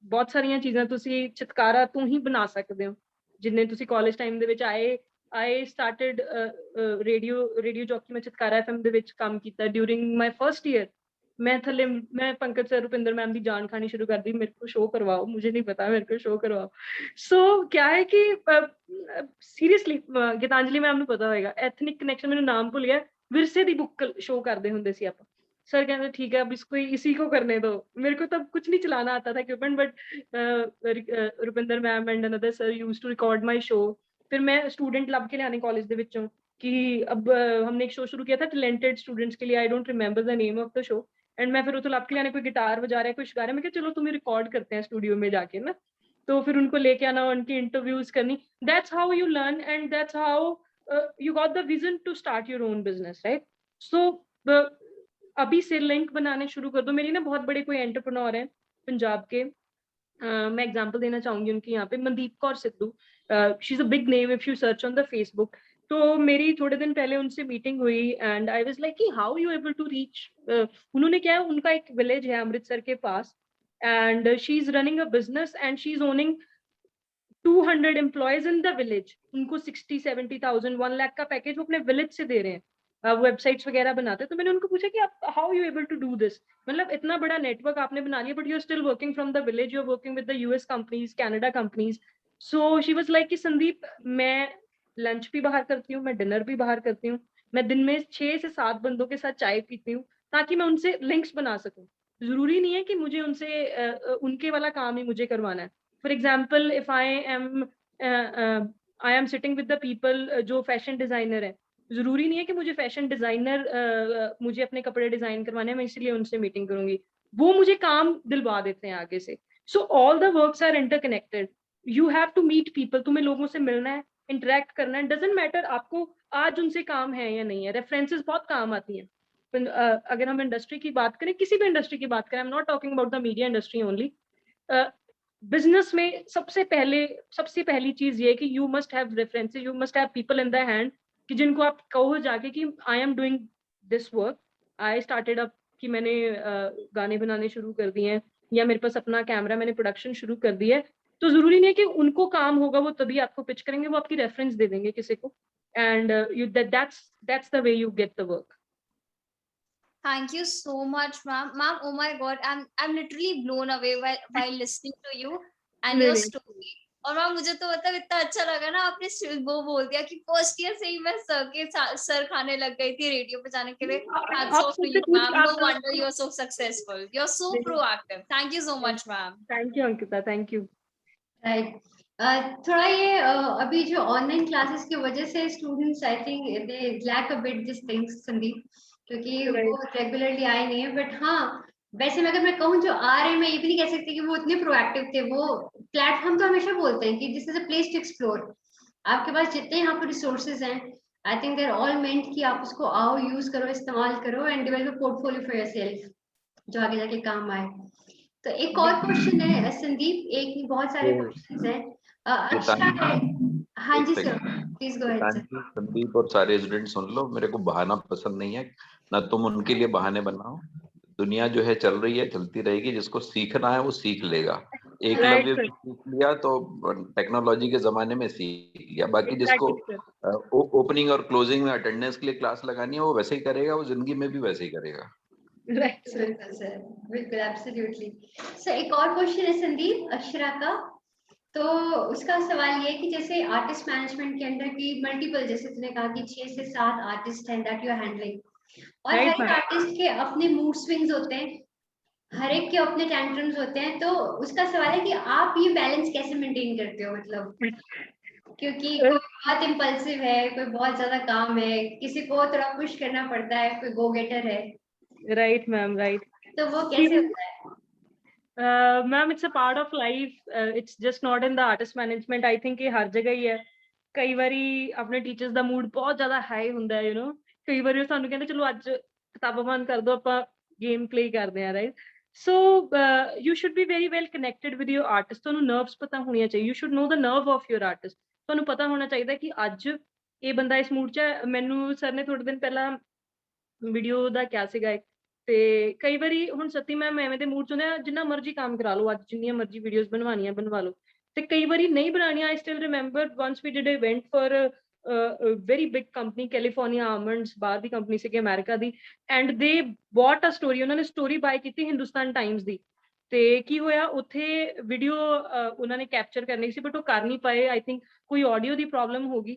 ਬਹੁਤ ਸਾਰੀਆਂ ਚੀਜ਼ਾਂ ਤੁਸੀਂ ਚਿਤਕਾਰਾ ਤੋਂ ਹੀ ਬਣਾ ਸਕਦੇ ਹੋ, ਜਿੰਨੇ ਤੁਸੀਂ ਕਾਲਜ ਟਾਈਮ ਦੇ ਵਿੱਚ I started radio jockey, ਮੈਂ ਚਿਤਕਾਰਾ FM ਦੇ ਵਿੱਚ ਕੰਮ ਕੀਤਾ during my first year। मैं पंकज सर, रुपिंदर मैम की जान खानी शुरू कर दी, मेरे को शो करवाओ, मुझे नहीं पता, मेरे को शो करवाओ। so क्या है कि सीरियसली गीतांजलि मैम ਨੂੰ पता होएगा, एथनिक कनेक्शन, मैंने नाम भूल गया, विरसे दी बुक शो करते होंगे सी आप। सर कहते ठीक है अब इसको इसी को करने दो, मेरे को तब कुछ नहीं चलाना आता था equipment, but Rupinder ma'am and another sir used to record my show. फिर मैं स्टूडेंट लभ के लियाने कॉलेज दे विचों कि अब हमने एक शो शुरू किया था टैलेंटेड स्टूडेंट्स के लिए, I don't remember the name of the show, and मैं फिर उतो लभ के लियाने, कोई गिटार बजा रहा है, कुछ गा रहा है, मैं कहा चलो तुम्हें रिकॉर्ड करते हैं स्टूडियो में जाके ना, तो फिर उनको लेके आना, उनकी इंटरव्यूज करनी, that's how you learn and that's how you got the vision to start your own business, right? so अभी से लिंक बनाने शुरू कर दो। मेरी ना बहुत बड़े कोई एंटरप्रेन्योर हैं पंजाब के, मैं एग्जांपल देना चाहूंगी उनकी, यहाँ पे Mandeep Kaur Sidhu, she is a big name if you search on the Facebook. तो मेरी थोड़े दिन पहले उनसे मीटिंग हुई एंड आई वाज लाइक कि how you able to reach, उन्होंने क्या है, उनका एक विलेज है अमृतसर के पास and she is running a business and she is owning 200 employees in the village, उनको 60-70,000 1 लाख का पैकेज वो अपने विलेज से दे रहे हैं, वेबसाइट्स वगैरह बनाते हैं। तो मैंने उनको पूछा कि आप how you able to do this, मतलब इतना बड़ा नेटवर्क आपने बना लिया but you are still working from the village, you are working with the US companies, Canada companies. So she was like कि संदीप मैं लंच भी बाहर करती हूँ, मैं डिनर भी बाहर करती हूँ, मैं दिन में 6 से 7 बंदों के साथ चाय पीती हूँ ताकि मैं उनसे लिंक्स बना सकूँ। जरूरी नहीं है कि मुझे उनसे उनके वाला काम ही मुझे करवाना है। For example if I am sitting with the people जो फैशन डिजाइनर है, जरूरी नहीं है कि मुझे फैशन डिजाइनर मुझे अपने कपड़े डिजाइन करवाने हैं, मैं इसलिए उनसे मीटिंग करूंगी, वो मुझे काम दिलवा देते हैं आगे से. So all the works are interconnected. You have to meet people, तुम्हें लोगों से मिलना है, इंटरेक्ट करना है. डजेंट मैटर आपको आज उनसे काम है या नहीं है, रेफरेंसेस बहुत काम आती हैं. अगर हम इंडस्ट्री की बात करें, किसी भी इंडस्ट्री की बात करें, I am not talking about the media industry only, business में सबसे पहली चीज ये है कि you must have references, you must have people in the hand कि जिनको आप कहो जाके कि I am doing this work, I started up, कि मैंने गाने बनाने शुरू कर दिए हैं, या मेरे पास अपना कैमरा, मैंने प्रोडक्शन शुरू कर दिया है. तो जरूरी नहीं है कि उनको काम होगा वो तभी आपको पिच करेंगे, वो आपकी रेफरेंस दे देंगे किसी को, and you that's the way you get the work. Thank you so much, ma'am. Ma'am, oh my God, I'm literally blown away while listening to you and your Really? story. और ma'am मुझे तो मतलब इतना अच्छा लगा ना, आपने वो बोल दिया कि फर्स्ट ईयर से ही मैं सर खाने लग गई थी रेडियो पे जाने के लिए. Hats आप off to सबसे you, ma'am. No wonder you're so successful. You're so Really? proactive. Thank you so much, ma'am. Thank you Ankita, thank you. Right. थोड़ा ये अभी जो ऑनलाइन क्लासेस की वजह से students I think they lack a bit this things Sandeep, क्योंकि वो regularly आए नहीं है. बट हाँ, वैसे में अगर मैं कहूँ जो आ रहे हैं, मैं ये भी नहीं कह सकती कि वो इतने प्रोएक्टिव थे. वो प्लेटफॉर्म तो हमेशा बोलते हैं कि this is a place to explore. आपके पास जितने यहाँ पर रिसोर्सेज हैं, आई थिंक देर ऑल मेंट कि आप उसको आओ, यूज करो, इस्तेमाल करो and develop portfolio for yourself जो आगे जाके काम आए. तो एक और क्वेश्चन है संदीप, एक नहीं बहुत सारे क्वेश्चंस हैं. अच्छा है. हाँ जी sir, please go ahead sir. Sandeep और सारे स्टूडेंट सुन लो, मेरे को बहाना पसंद नहीं है, ना तुम उनके लिए बहाने बनाओ. दुनिया जो है चल रही है, चलती रहेगी. जिसको सीखना है वो सीख लेगा. एकलव्य भी सीख लिया तो टेक्नोलॉजी के जमाने में सीख लिया. बाकी जिसको ओपनिंग और क्लोजिंग में अटेंडेंस के लिए क्लास लगानी है वो वैसे ही करेगा, वो जिंदगी में भी वैसे ही करेगा. बिल्कुल सर, बिल्कुल एब्सोल्युटली. सर एक और क्वेश्चन है संदीप, अक्षरा का. तो उसका सवाल ये है कि जैसे आर्टिस्ट मैनेजमेंट के अंदर की मल्टीपल, जैसे तुमने कहा कि 6 से 7 आर्टिस्ट हैं दैट यू आर हैंडलिंग, और हर एक आर्टिस्ट के अपने मूड स्विंग्स होते हैं, हर एक के अपने टेंट्रम्स होते हैं. तो उसका सवाल है कि आप ये बैलेंस कैसे मेंटेन करते हो, मतलब क्योंकि कोई बहुत इम्पल्सिव है, कोई बहुत ज्यादा काम है, किसी को थोड़ा पुश करना पड़ता है, कोई गो गेटर है. Right ma'am, right. तो वो कैसे होता है? Ma'am it's a part of life, it's just not in the artist management. I think ये हर जगह ही है. कई ਵਾਰੀ ਆਪਣੇ ਟੀਚਰਸ ਦਾ ਮੂਡ ਬਹੁਤ ਜ਼ਿਆਦਾ ਹਾਈ ਹੁੰਦਾ ਹੈ, ਯੂ نو. ਕਈ ਵਾਰੀ ਉਹ ਸਾਨੂੰ ਕਹਿੰਦੇ ਚਲੋ ਅੱਜ ਕਿਤਾਬਾਂ ਬੰਦ ਕਰ ਦਿਓ, ਆਪਾਂ ਗੇਮ ਪਲੇ ਕਰਦੇ ਆ, right. So you should be very well connected with your artist. ਤੁਹਾਨੂੰ ਨਰਵਸ ਪਤਾ ਹੋਣੀਆਂ ਚਾਹੀਏ. You should know the nerve of your artist. ਤੁਹਾਨੂੰ ਪਤਾ ਹੋਣਾ ਚਾਹੀਦਾ ਕਿ ਅੱਜ ਇਹ ਬੰਦਾ ਇਸ ਮੂਡ 'ਚ ਹੈ. ਮੈਨੂੰ ਸਰ ਨੇ ਥੋੜੇ ਦਿਨ ਪਹਿਲਾਂ ਵੀਡੀਓ ਦਾ ਕਿਹਾ ਸੀਗਾ, ਤੇ ਕਈ ਵਾਰੀ ਹੁਣ ਸੱਤੀ ਮੈਮ ਐਵੇਂ ਦੇ ਮੂਡ 'ਚ ਹੁੰਦੇ ਆ, ਜਿੰਨਾ ਮਰਜ਼ੀ ਕੰਮ ਕਰਾ ਲਓ, ਅੱਜ ਜਿੰਨੀਆਂ ਮਰਜ਼ੀ ਵੀਡੀਓਜ਼ ਬਣਵਾਉਣੀਆਂ ਬਣਵਾ ਲਓ, ਤੇ ਕਈ ਵਾਰੀ ਨਹੀਂ ਬਣਾਉਣੀਆਂ. I still remember once we did event for very big company, California almonds, ਬਾਹਰ ਦੀ ਕੰਪਨੀ ਸੀਗੀ ਅਮਰੀਕਾ ਦੀ, and they bought a story. ਉਹਨਾਂ ਨੇ ਸਟੋਰੀ ਬਾਏ ਕੀਤੀ ਹਿੰਦੁਸਤਾਨ ਟਾਈਮਸ ਦੀ. ਤੇ ਕੀ ਹੋਇਆ ਉੱਥੇ, ਵੀਡੀਓ ਉਹਨਾਂ ਨੇ ਕੈਪਚਰ ਕਰਨੀ ਸੀ ਬਟ ਉਹ ਕਰ ਨਹੀਂ ਪਾਏ. ਆਈ ਥਿੰਕ ਕੋਈ ਆਡੀਓ ਦੀ ਪ੍ਰੋਬਲਮ ਹੋ ਗਈ,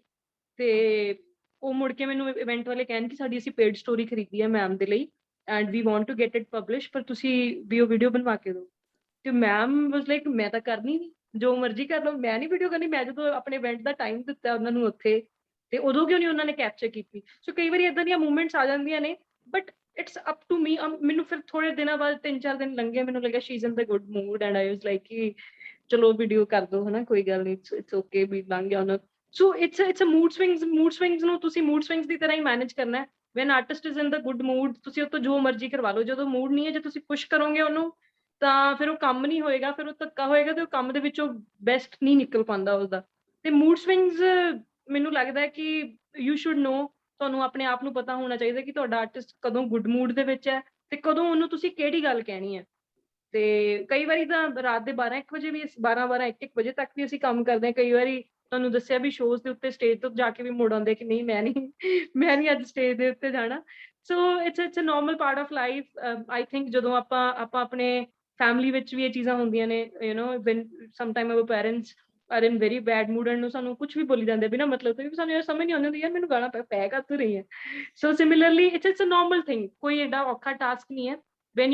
ਤੇ ਉਹ ਮੁੜ ਕੇ ਮੈਨੂੰ ਇਵੈਂਟ ਵਾਲੇ ਕਹਿਣ ਕਿ ਸਾਡੀ ਅਸੀਂ ਪੇਡ ਸਟੋਰੀ ਖਰੀਦੀ ਹੈ ਮੈਮ ਦੇ ਲਈ, and we want to get it publish, ਪਰ ਤੁਸੀਂ ਵੀ ਉਹ ਵੀਡੀਓ ਬਣਵਾ ਕੇ ਦਿਓ. ਤੇ ਮੈਮ ਵਾਸ ਲਾਈਕ ਮੈਂ ਤਾਂ ਕਰਨੀ ਨਹੀਂ, ਜੋ ਮਰਜ਼ੀ ਕਰ ਲਓ, ਮੈਂ ਨਹੀਂ ਵੀਡੀਓ ਕਰਨੀ. ਮੈਂ ਜਦੋਂ ਆਪਣੇ ਇਵੈਂਟ ਦਾ ਟਾਈਮ ਦਿੱਤਾ ਉਹਨਾਂ ਨੂੰ ਉੱਥੇ, ਤੇ ਉਦੋਂ ਕਿਉਂ ਨਹੀਂ ਉਹਨਾਂ ਨੇ ਕੈਪਚਰ ਕੀਤੀ. ਸੋ ਕਈ ਵਾਰੀ ਏਦਾਂ ਦੀਆਂ ਮੂਵਮੈਂਟਸ ਆ ਜਾਂਦੀਆਂ ਨੇ, but it's up to me. ਮੈਨੂੰ ਫਿਰ ਥੋੜੇ ਦਿਨਾਂ ਬਾਅਦ 3-4 ਦਿਨ ਲੰਘੇ, ਮੈਨੂੰ ਲੱਗਾ she is in the good mood, and I was like ਕਿ ਚਲੋ ਵੀਡੀਓ ਕਰ ਦੋ, ਹਨਾ, ਕੋਈ ਗੱਲ ਨਹੀਂ, ਇਟਸ ਓਕੇ, ਵੀ ਲੰਘ ਗਿਆ ਉਹਨਾਂ. So it's a mood swings ਨੂੰ ਤੁਸੀਂ ਮੂਡ ਸਵਿੰਗਸ ਦੀ ਤਰ੍ਹਾਂ ਹੀ ਮੈਨੇਜ ਕਰਨਾ ਹੈ. When artist is in the good mood, ਤੁਸੀਂ ਉਹ ਤੋਂ ਜੋ ਮਰਜ਼ੀ ਕਰਵਾ ਲਓ. ਜਦੋਂ ਮੂਡ ਨਹੀਂ ਹੈ, ਜੇ ਤੁਸੀਂ ਪੁਸ਼ ਕਰੋਗੇ ਉਹਨੂੰ, ਤਾਂ ਫਿਰ ਉਹ ਕੰਮ ਨਹੀਂ ਹੋਏਗਾ, ਫਿਰ ਉਹ ਧੱਕਾ ਹੋਏਗਾ, ਤੇ ਉਹ ਕੰਮ ਦੇ ਵਿੱਚੋਂ ਬੈਸਟ ਨਹੀਂ ਨਿਕਲ ਪਾਉਂਦਾ ਉਸਦਾ. ਤੇ ਮੂਡ ਸਵਿੰਗਸ ਮੈਨੂੰ ਲੱਗਦਾ ਹੈ ਕਿ ਯੂ ਸ਼ੁੱਡ ਨੋ, ਤੁਹਾਨੂੰ ਆਪਣੇ ਆਪ ਨੂੰ ਪਤਾ ਹੋਣਾ ਚਾਹੀਦਾ ਕਿ ਤੁਹਾਡਾ ਆਰਟਿਸਟ ਕਦੋਂ ਗੁੱਡ ਮੂਡ ਦੇ ਵਿੱਚ ਹੈ ਤੇ ਕਦੋਂ ਉਹਨੂੰ ਤੁਸੀਂ ਕਿਹੜੀ ਗੱਲ ਕਹਿਣੀ ਹੈ. ਤੇ ਕਈ ਵਾਰੀ ਤਾਂ ਰਾਤ ਦੇ 12-1 ਵਜੇ ਵੀ, 12-12 1-1 ਵਜੇ ਤੱਕ ਵੀ ਅਸੀਂ ਕੰਮ ਕਰਦੇ ਹਾਂ. ਕਈ ਵਾਰੀ ਤੁਹਾਨੂੰ ਦੱਸਿਆ ਵੀ ਸ਼ੋਜ਼ ਦੇ ਉੱਤੇ ਸਟੇਜ ਤੋਂ ਜਾ ਕੇ ਵੀ ਮੁੜ ਆਉਂਦੇ ਕਿ ਨਹੀਂ, ਮੈਂ ਨਹੀਂ ਅੱਜ ਸਟੇਜ ਦੇ ਉੱਤੇ ਜਾਣਾ. So it's a normal part of life. I think ਜਦੋਂ ਆਪਾਂ ਆਪਣੇ ਫੈਮਿਲੀ ਵਿੱਚ ਵੀ ਇਹ ਚੀਜ਼ਾਂ ਹੁੰਦੀਆਂ ਨੇ, you know, when sometime our parents are in very bad mood, and ਸਾਨੂੰ ਕੁਝ ਵੀ ਬੋਲੀ ਜਾਂਦੇ ਬਿਨਾਂ ਮਤਲਬ ਤੋਂ, ਸਾਨੂੰ ਇਹ ਸਮਝ ਨਹੀਂ ਆਉਂਦੀ ਹੁੰਦੀ ਯਾਰ ਮੈਨੂੰ ਗਾਲਾਂ ਪੈ ਕਾਹਤੋਂ ਰਹੀ ਹੈ. So similarly it's a normal thing. ਕੋਈ ਐਡਾ ਔਖਾ ਟਾਸਕ ਨਹੀਂ ਹੈ. when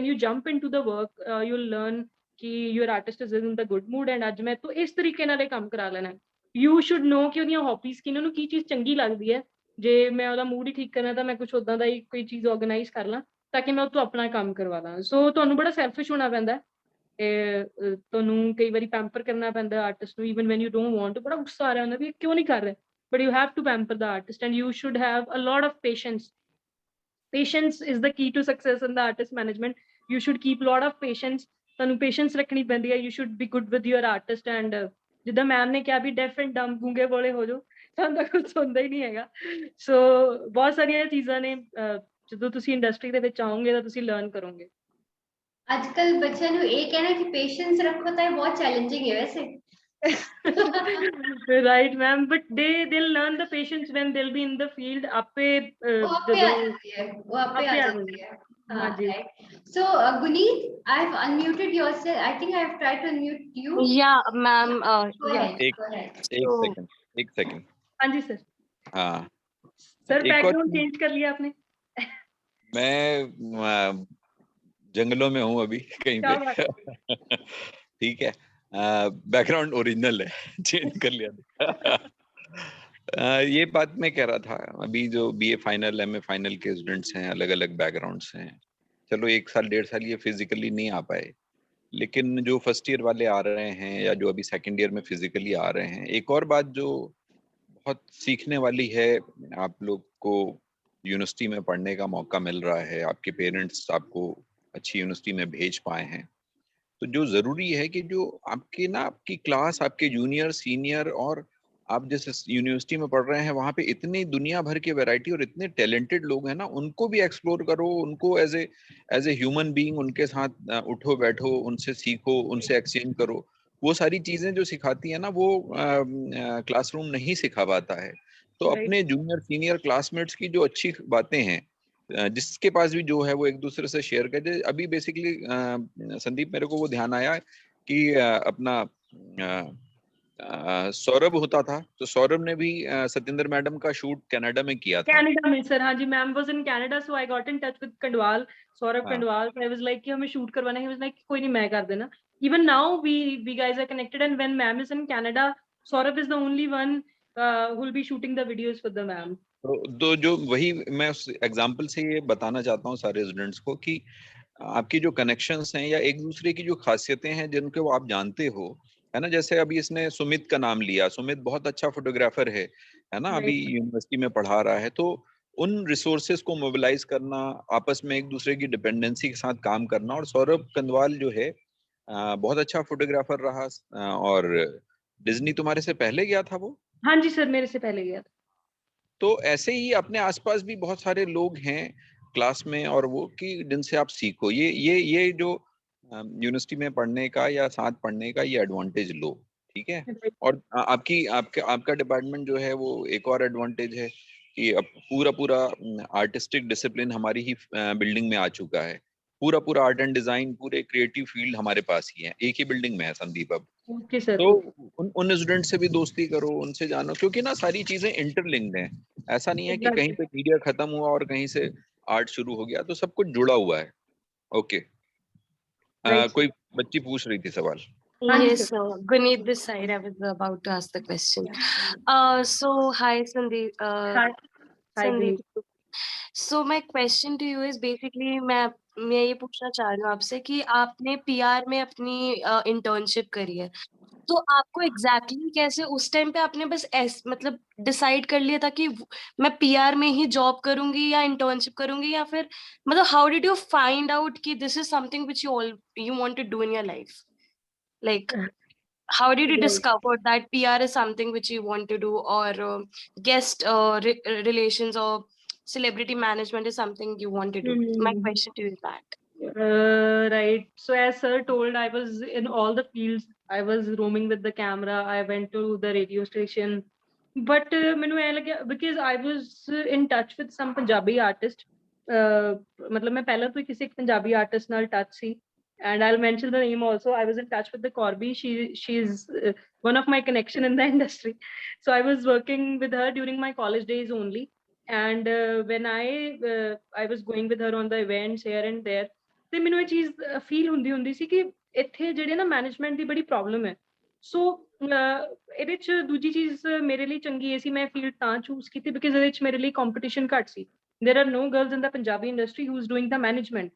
you jump into the work, you'll learn कि your artist is in the good mood, and ਅੱਜ ਮੈਂ ਤੋਂ ਇਸ ਤਰੀਕੇ ਨਾਲ ਇਹ ਕੰਮ ਕਰਾ ਲੈਣਾ. You should know ਕਿ ਉਹਦੀਆਂ ਹੌਬੀਜ਼ ਕੀ ਨੇ, ਉਹਨੂੰ ਕੀ ਚੀਜ਼ ਚੰਗੀ ਲੱਗਦੀ ਹੈ, ਜੇ ਮੈਂ ਉਹਦਾ ਮੂਡ ਹੀ ਠੀਕ ਕਰਨਾ ਤਾਂ ਮੈਂ ਕੁਝ ਉਦਾਂ ਦਾ ਹੀ ਕੋਈ ਚੀਜ਼ ਆਰਗੇਨਾਈਜ਼ ਕਰ ਲਾਂ ਤਾਂ ਕਿ ਮੈਂ ਉਹ ਤੋਂ ਆਪਣਾ ਕੰਮ ਕਰਵਾ ਲਾਂ। ਸੋ ਤੁਹਾਨੂੰ ਬੜਾ ਸੈਲਫਿਸ਼ ਹੋਣਾ ਪੈਂਦਾ ਤੁਹਾਨੂੰ ਕਈ ਵਾਰੀ ਪੈਂਪਰ ਕਰਨਾ ਪੈਂਦਾ ਆਰਟਿਸਟ ਨੂੰ even when you don't want to. ਬੜਾ ਗੁੱਸਾ ਆ ਰਿਹਾ ਹੁੰਦਾ ਵੀ ਇਹ ਕਿਉਂ ਨਹੀਂ ਕਰ ਰਹੇ, but you have to pamper the artist and you should have a lot of patience. Patience is the key to success in the artist management. You should keep a lot of patience. ਤੁਹਾਨੂੰ patience ਰੱਖਣੀ ਪੈਂਦੀ ਹੈ। You should B good with your artist and ਜਿੱਦਾਂ ma'am ਨੇ ਕਿਹਾ ਵੀ deaf and dumb ਗੂੰਗੇ ਬੋਲੇ ਹੋ ਜਾਓ, ਤੁਹਾਨੂੰ ਤਾਂ ਕੁਝ ਸੁਣਦਾ ਹੀ ਨਹੀਂ ਹੈਗਾ। ਸੋ ਬਹੁਤ ਸਾਰੀਆਂ ਚੀਜ਼ਾਂ ਨੇ ਜਦੋਂ ਤੁਸੀਂ ਇੰਡਸਟਰੀ ਦੇ ਵਿੱਚ ਆਓਗੇ ਤਾਂ ਤੁਸੀਂ ਲਰਨ ਕਰੋਗੇ। ਅੱਜ ਕੱਲ ਬੱਚਿਆਂ ਨੂੰ ਇਹ ਕਹਿਣਾ ਕਿ ਪੇਸ਼ੈਂਸ ਰੱਖੋ ਤਾਂ ਇਹ ਬਹੁਤ ਚੈਲੰਜਿੰਗ ਹੈ ਵੈਸੇ। Right, ma'am, but they'll learn the patience when they'll be in the field. आपे वो आपे आ जाती है, वो आपे आ जाती है। हाँ जी। Right. So Guneet, I've unmuted yourself. I think I've tried to unmute you. Yeah, ma'am. Go Yeah. ahead. Go ahead. एक सेकंड। हाँ जी सर। हाँ सर एक और बैकग्राउंड चेंज कर लिया आपने? मैं जंगलों में हूँ अभी कहीं क्या पे। ठीक है, बैकग्राउंड ओरिजिनल है, चेंज कर लिया। ये बात मैं कह रहा था, अभी जो बीए फाइनल एमए फाइनल के स्टूडेंट्स हैं, अलग अलग बैकग्राउंड से हैं। चलो 1 साल 1.5 साल ये फिजिकली नहीं आ पाए, लेकिन जो फर्स्ट ईयर वाले आ रहे हैं या जो अभी सेकंड ईयर में फिजिकली आ रहे हैं, एक और बात जो बहुत सीखने वाली है, आप लोग को यूनिवर्सिटी में पढ़ने का मौका मिल रहा है, आपके पेरेंट्स आपको अच्छी यूनिवर्सिटी में भेज पाए हैं, तो जो जरूरी है कि जो आपके ना आपकी क्लास, आपके जूनियर सीनियर और आप जिस यूनिवर्सिटी में पढ़ रहे हैं वहाँ पे इतनी दुनिया भर की वैरायटी और इतने टैलेंटेड लोग हैं ना, उनको भी एक्सप्लोर करो, उनको एज ए ह्यूमन बीइंग उनके साथ उठो बैठो, उनसे सीखो, उनसे एक्सचेंज करो। वो सारी चीजें जो सिखाती है ना वो क्लासरूम नहीं सिखा पाता है। तो अपने जूनियर सीनियर क्लासमेट्स की जो अच्छी बातें हैं, जिसके पास भी जो है वो एक दूसरे से शेयर कर दे। अभी बेसिकली संदीप मेरे को वो ध्यान आया कि अपना सौरभ होता था, तो सौरभ ने भी सत्येंद्र मैडम का शूट कनाडा में किया था। कनाडा में सर, हाँ जी, ma'am was in Canada, so I got in touch with Kandwal, Saurabh Kandwal. I was like कि हमें शूट करवाना है, ही वाज लाइक कोई नहीं मैं कर देना। Even now we guys are connected and when ma'am is in Canada, Saurabh is the only one who will be shooting the videos with the ma'am. तो जो वही मैं उस एग्जांपल से ये बताना चाहता हूँ सारे स्टूडेंट्स को कि आपकी जो कनेक्शंस हैं या एक दूसरे की जो खासियतें हैं जिनको आप जानते हो, है ना। जैसे अभी इसने सुमित का नाम लिया, सुमित बहुत अच्छा फोटोग्राफर है ना, अभी यूनिवर्सिटी में पढ़ा रहा है। तो उन रिसोर्सेस को मोबिलाइज करना, आपस में एक दूसरे की डिपेंडेंसी के साथ काम करना। और सौरभ कंदवाल जो है बहुत अच्छा फोटोग्राफर रहा, और डिज्नी तुम्हारे से पहले गया था वो? हाँ जी सर, मेरे से पहले गया था। तो ऐसे ही अपने आसपास भी बहुत सारे लोग हैं क्लास में और वो कि जिनसे आप सीखो। ये जो यूनिवर्सिटी में पढ़ने का या साथ पढ़ने का ये एडवांटेज लो, ठीक है। और आपका डिपार्टमेंट जो है वो एक और एडवांटेज है कि अब पूरा आर्टिस्टिक डिसिप्लिन हमारी ही बिल्डिंग में आ चुका है। पूरा आर्ट एंड डिजाइन, पूरे क्रिएटिव फील्ड हमारे पास ही है, एक ही बिल्डिंग में है संदीप अब। तो उन स्टूडेंट से भी दोस्ती करो, उनसे जानो, क्योंकि ना सारी चीजें इंटरलिंक्ड हैं। ऐसा नहीं है कि कहीं पे मीडिया खत्म हुआ और कहीं से आर्ट शुरू हो गया, तो सब कुछ जुड़ा हुआ है। ओके, कोई बच्ची पूछ रही थी सवाल। Yes, Guneet this side. I was about to ask the question. So hi Sandeep. Hi Sandeep. So my question to you is basically मैं ये पूछना चाह रही हूँ आपसे कि आपने पीआर में अपनी इंटर्नशिप करी है, तो आपको एग्जैक्टली कैसे उस टाइम पे आपने बस मतलब डिसाइड कर लिया था कि मैं पीआर में ही जॉब करूंगी या इंटर्नशिप करूंगी, या फिर मतलब how did you find out कि this is something which you want to do in your life? Like how did you discover that PR is something which you want to do, or guest relations or celebrity management is something you want to do? My question to you is that. Right. So as sir told, I was in all the fields. I was roaming with the camera. I went to the radio station. But मैंने ऐसा लगा because I was in touch with some Punjabi artist. मतलब मैं पहले तो किसी Punjabi artist नाल touch थी. And I'll mention the name also. I was in touch with the Corby. She's one of my connection in the industry. So I was working with her during my college days only. And when I was going with her on the events here and there, ਤੇ ਮੈਨੂੰ ਇਹ ਚੀਜ਼ feel ਹੁੰਦੀ ਸੀ ਕਿ ਇੱਥੇ ਜਿਹੜੇ ਨਾ management ਦੀ ਬੜੀ ਪ੍ਰੋਬਲਮ ਹੈ। ਸੋ ਇਹਦੇ ਚ ਦੂਜੀ ਚੀਜ਼ ਮੇਰੇ ਲਈ ਚੰਗੀ ਇਹ ਸੀ, ਮੈਂ ਫੀਲਡ ਤਾਂ ਚੂਜ਼ ਕੀਤੀ ਬਿਕਾਜ਼ ਇਹਦੇ ਚ ਮੇਰੇ ਲਈ ਕੰਪੀਟੀਸ਼ਨ ਘੱਟ ਸੀ। There are no girls in the Punjabi industry who is doing the management,